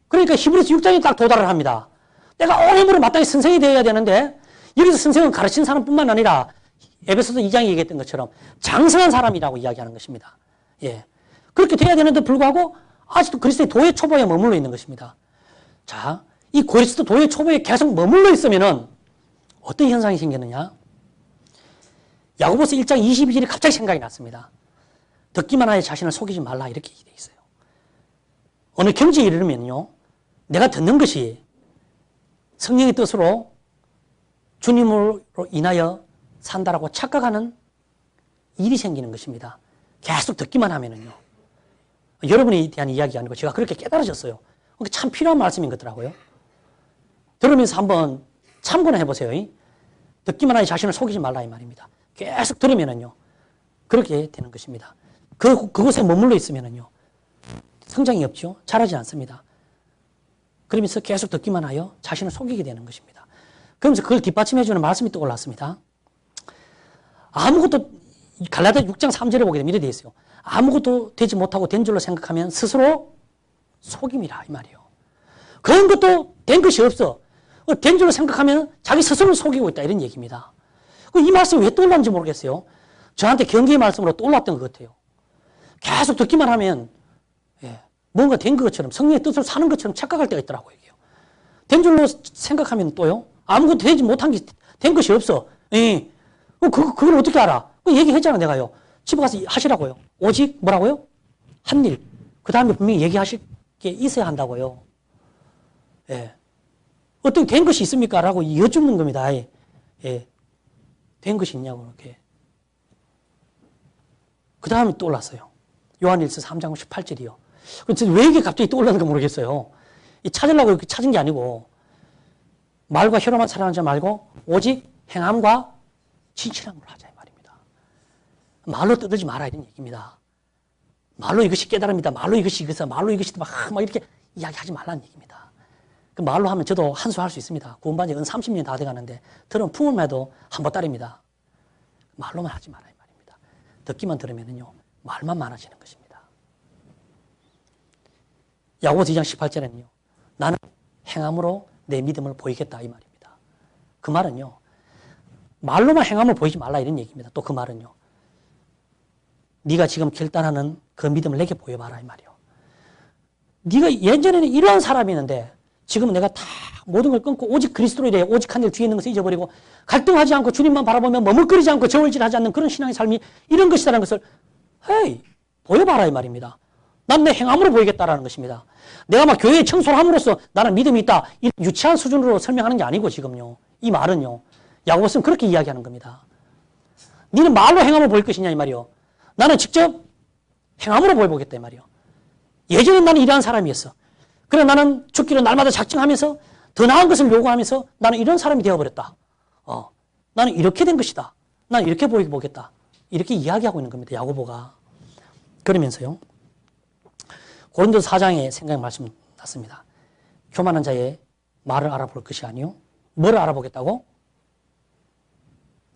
그러니까 히브리서 6장에 딱 도달을 합니다. 내가 오래물에 마땅히 선생이 되어야 되는데 여기서 선생은 가르치는 사람뿐만 아니라 에베소서 2장에 얘기했던 것처럼 장성한 사람이라고 이야기하는 것입니다. 예. 그렇게 돼야 되는데 불구하고 아직도 그리스도의 도의 초보에 머물러 있는 것입니다. 자, 이 그리스도 도의 초보에 계속 머물러 있으면은 어떤 현상이 생기느냐? 야고보서 1장 22절이 갑자기 생각이 났습니다. 듣기만 하여 자신을 속이지 말라 이렇게 돼 있어요. 어느 경지에 이르면요, 내가 듣는 것이 성령의 뜻으로 주님으로 인하여 산다라고 착각하는 일이 생기는 것입니다. 계속 듣기만 하면은요. 여러분에 대한 이야기가 아니고 제가 그렇게 깨달아졌어요. 참 필요한 말씀인 것더라고요. 들으면서 한번 참고나 해보세요. 듣기만 하여 자신을 속이지 말라 이 말입니다. 계속 들으면은요, 그렇게 되는 것입니다. 그곳에 머물러 있으면은요, 성장이 없죠. 자라지 않습니다. 그러면서 계속 듣기만 하여 자신을 속이게 되는 것입니다. 그러면서 그걸 뒷받침해주는 말씀이 또 올랐습니다. 아무것도, 갈라디아 6장 3절에 보게 되면 이렇게 되어 있어요. 아무것도 되지 못하고 된 줄로 생각하면 스스로 속임이라 이 말이에요. 그런 것도 된 것이 없어. 된 줄로 생각하면 자기 스스로를 속이고 있다 이런 얘기입니다. 이 말씀이 왜 떠올랐는지 모르겠어요. 저한테 경계의 말씀으로 떠올랐던 것 같아요. 계속 듣기만 하면 뭔가 된 것처럼 성령의 뜻으로 사는 것처럼 착각할 때가 있더라고요. 된 줄로 생각하면 또요. 아무것도 되지 못한 게 된 것이 없어. 그걸 어떻게 알아? 얘기했잖아 내가요. 집에 가서 하시라고요. 오직 뭐라고요? 한 일. 그 다음에 분명히 얘기하실 게 있어야 한다고요. 예. 어떻게 된 것이 있습니까? 라고 여쭙는 겁니다. 예. 된 것이 있냐고 이렇게. 그 다음에 또 올랐어요. 요한일서 3장 18절이요. 왜 이게 갑자기 떠올랐는가 모르겠어요. 찾으려고 이렇게 찾은 게 아니고 말과 혀로만 살아가지 말고 오직 행함과 진실함으로 하자 이 말입니다. 말로 떠들지 마라 이런 얘기입니다. 말로 이것이 깨달음이다. 말로 이것이 이것이다. 말로 이것이 막 이렇게 이야기하지 말라는 얘기입니다. 그 말로 하면 저도 한 수 할 수 있습니다. 구원받은 지 30년 다 돼가는데 들으면 품을만 해도 한 보따리입니다. 말로만 하지 마라 이 말입니다. 듣기만 들으면요 말만 많아지는 것입니다. 야고보서 2장 18절에는요. 나는 행함으로 내 믿음을 보이겠다 이 말입니다. 그 말은요. 말로만 행함을 보이지 말라 이런 얘기입니다. 또 그 말은요. 네가 지금 결단하는 그 믿음을 내게 보여봐라 이 말이요. 네가 예전에는 이러한 사람이었는데 지금은 내가 다 모든 걸 끊고 오직 그리스도로 대해 오직 한 일 뒤에 있는 것을 잊어버리고 갈등하지 않고 주님만 바라보며 머물거리지 않고 저울질하지 않는 그런 신앙의 삶이 이런 것이라는 것을 보여봐라 이 말입니다. 난 내 행함으로 보이겠다라는 것입니다. 내가 막 교회에 청소를 함으로써 나는 믿음이 있다. 이 유치한 수준으로 설명하는 게 아니고 지금요. 이 말은요. 야고보서는 그렇게 이야기하는 겁니다. 너는 말로 행함을 보일 것이냐 이 말이요. 나는 직접 행함으로 보여보겠다 이 말이요. 예전엔 나는 이러한 사람이었어. 그래 나는 죽기로 날마다 작정하면서 더 나은 것을 요구하면서 나는 이런 사람이 되어버렸다. 나는 이렇게 된 것이다. 나는 이렇게 보이겠다. 이렇게 이야기하고 있는 겁니다. 야고보가. 그러면서요. 고린도서 4장에 생각의 말씀 났습니다. 교만한 자의 말을 알아볼 것이 아니요. 뭐를 알아보겠다고?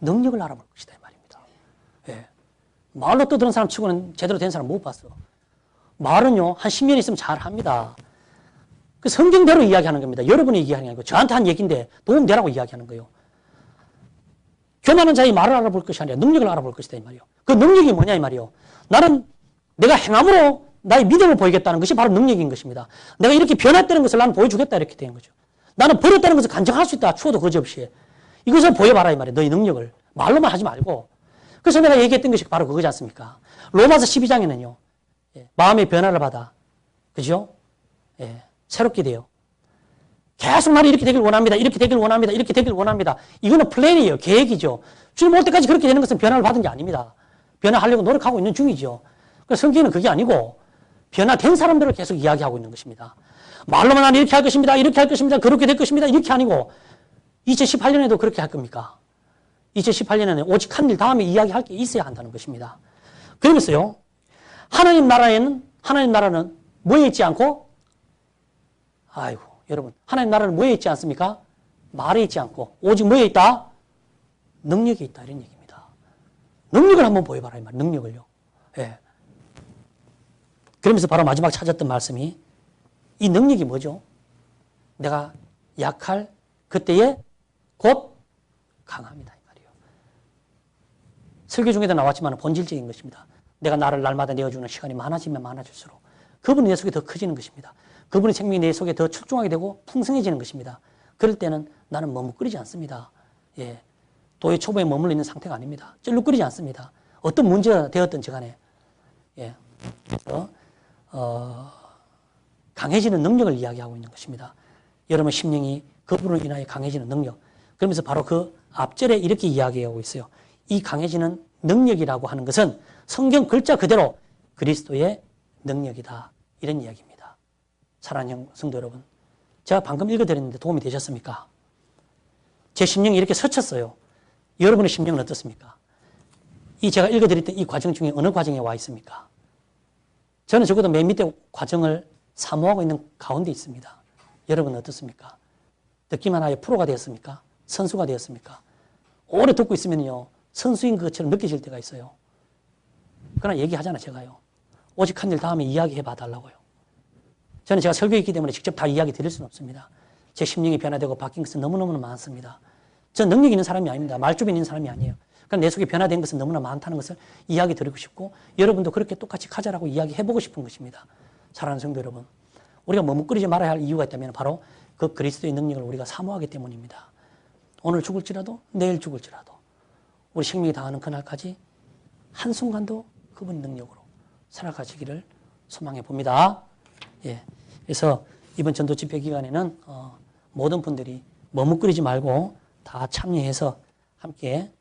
능력을 알아볼 것이다 이 말입니다. 예. 말로 떠드는 사람 치고는 제대로 된 사람 못 봤어. 말은요 한 10년 있으면 잘합니다. 그 성경대로 이야기하는 겁니다. 여러분이 얘기하는 게 아니고 저한테 한 얘기인데 도움되라고 이야기하는 거예요. 교만한 자의 말을 알아볼 것이 아니라 능력을 알아볼 것이다 이 말이요. 그 능력이 뭐냐 이 말이요. 나는 내가 행함으로 나의 믿음을 보이겠다는 것이 바로 능력인 것입니다. 내가 이렇게 변했다는 것을 나는 보여주겠다 이렇게 된 거죠. 나는 버렸다는 것을 간증할 수 있다. 추워도 거지없이. 이것을 보여봐라 이 말이에요. 너의 능력을. 말로만 하지 말고. 그래서 내가 얘기했던 것이 바로 그거지 않습니까? 로마서 12장에는요. 마음의 변화를 받아. 그죠? 새롭게 돼요. 계속 나는 이렇게 되길 원합니다. 이렇게 되길 원합니다. 이렇게 되길 원합니다. 이거는 플랜이에요. 계획이죠. 주님 올 때까지 그렇게 되는 것은 변화를 받은 게 아닙니다. 변화하려고 노력하고 있는 중이죠. 그래서 성경은 그게 아니고 변화된 사람들을 계속 이야기하고 있는 것입니다. 말로만 나는 이렇게 할 것입니다. 이렇게 할 것입니다. 그렇게 될 것입니다. 이렇게 아니고 2018년에도 그렇게 할 겁니까? 2018년에는 오직 한 일 다음에 이야기할 게 있어야 한다는 것입니다. 그러면서요. 하나님 나라는 뭐에 있지 않고 아이고 여러분 하나님 나라는 뭐에 있지 않습니까? 말에 있지 않고 오직 뭐에 있다? 능력이 있다 이런 얘기입니다. 능력을 한번 보여봐라 이 말 능력을요. 예. 그러면서 바로 마지막 찾았던 말씀이 이 능력이 뭐죠? 내가 약할 그때에 곧 강합니다. 이 말이에요. 설교 중에도 나왔지만 본질적인 것입니다. 내가 나를 날마다 내어주는 시간이 많아지면 많아질수록 그분이 내 속에 더 커지는 것입니다. 그분의 생명이 내 속에 더 출중하게 되고 풍성해지는 것입니다. 그럴 때는 나는 머뭇거리지 않습니다. 예. 도의 초보에 머물러 있는 상태가 아닙니다. 쩔룩거리지 않습니다. 어떤 문제가 되었든지 간에. 예. 그래서 강해지는 능력을 이야기하고 있는 것입니다. 여러분 심령이 그분으로 인하여 강해지는 능력. 그러면서 바로 그 앞절에 이렇게 이야기하고 있어요. 이 강해지는 능력이라고 하는 것은 성경 글자 그대로 그리스도의 능력이다. 이런 이야기입니다. 사랑하는 성도 여러분. 제가 방금 읽어드렸는데 도움이 되셨습니까? 제 심령이 이렇게 스쳤어요. 여러분의 심령은 어떻습니까? 이 제가 읽어드렸던 이 과정 중에 어느 과정에 와 있습니까? 저는 적어도 맨 밑에 과정을 사모하고 있는 가운데 있습니다. 여러분은 어떻습니까? 듣기만 하여 프로가 되었습니까? 선수가 되었습니까? 오래 듣고 있으면요. 선수인 것처럼 느껴질 때가 있어요. 그러나 얘기하잖아, 제가요. 오직 한 일 다음에 이야기해 봐달라고요. 저는 제가 설교했기 때문에 직접 다 이야기 드릴 수는 없습니다. 제 심령이 변화되고 바뀐 것은 너무너무 많습니다. 전 능력 있는 사람이 아닙니다. 말주변 있는 사람이 아니에요. 그러니까 내 속에 변화된 것은 너무나 많다는 것을 이야기 드리고 싶고 여러분도 그렇게 똑같이 가자라고 이야기해보고 싶은 것입니다. 사랑하는 성도 여러분. 우리가 머뭇거리지 말아야 할 이유가 있다면 바로 그 그리스도의 능력을 우리가 사모하기 때문입니다. 오늘 죽을지라도 내일 죽을지라도 우리 생명이 다하는 그날까지 한순간도 그분의 능력으로 살아가시기를 소망해 봅니다. 예. 그래서 이번 전도 집회 기간에는 모든 분들이 머뭇거리지 말고 다 참여해서 함께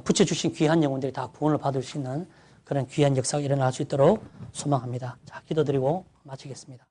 붙여주신 귀한 영혼들이 다 구원을 받을 수 있는 그런 귀한 역사가 일어날 수 있도록 소망합니다. 자, 기도드리고 마치겠습니다.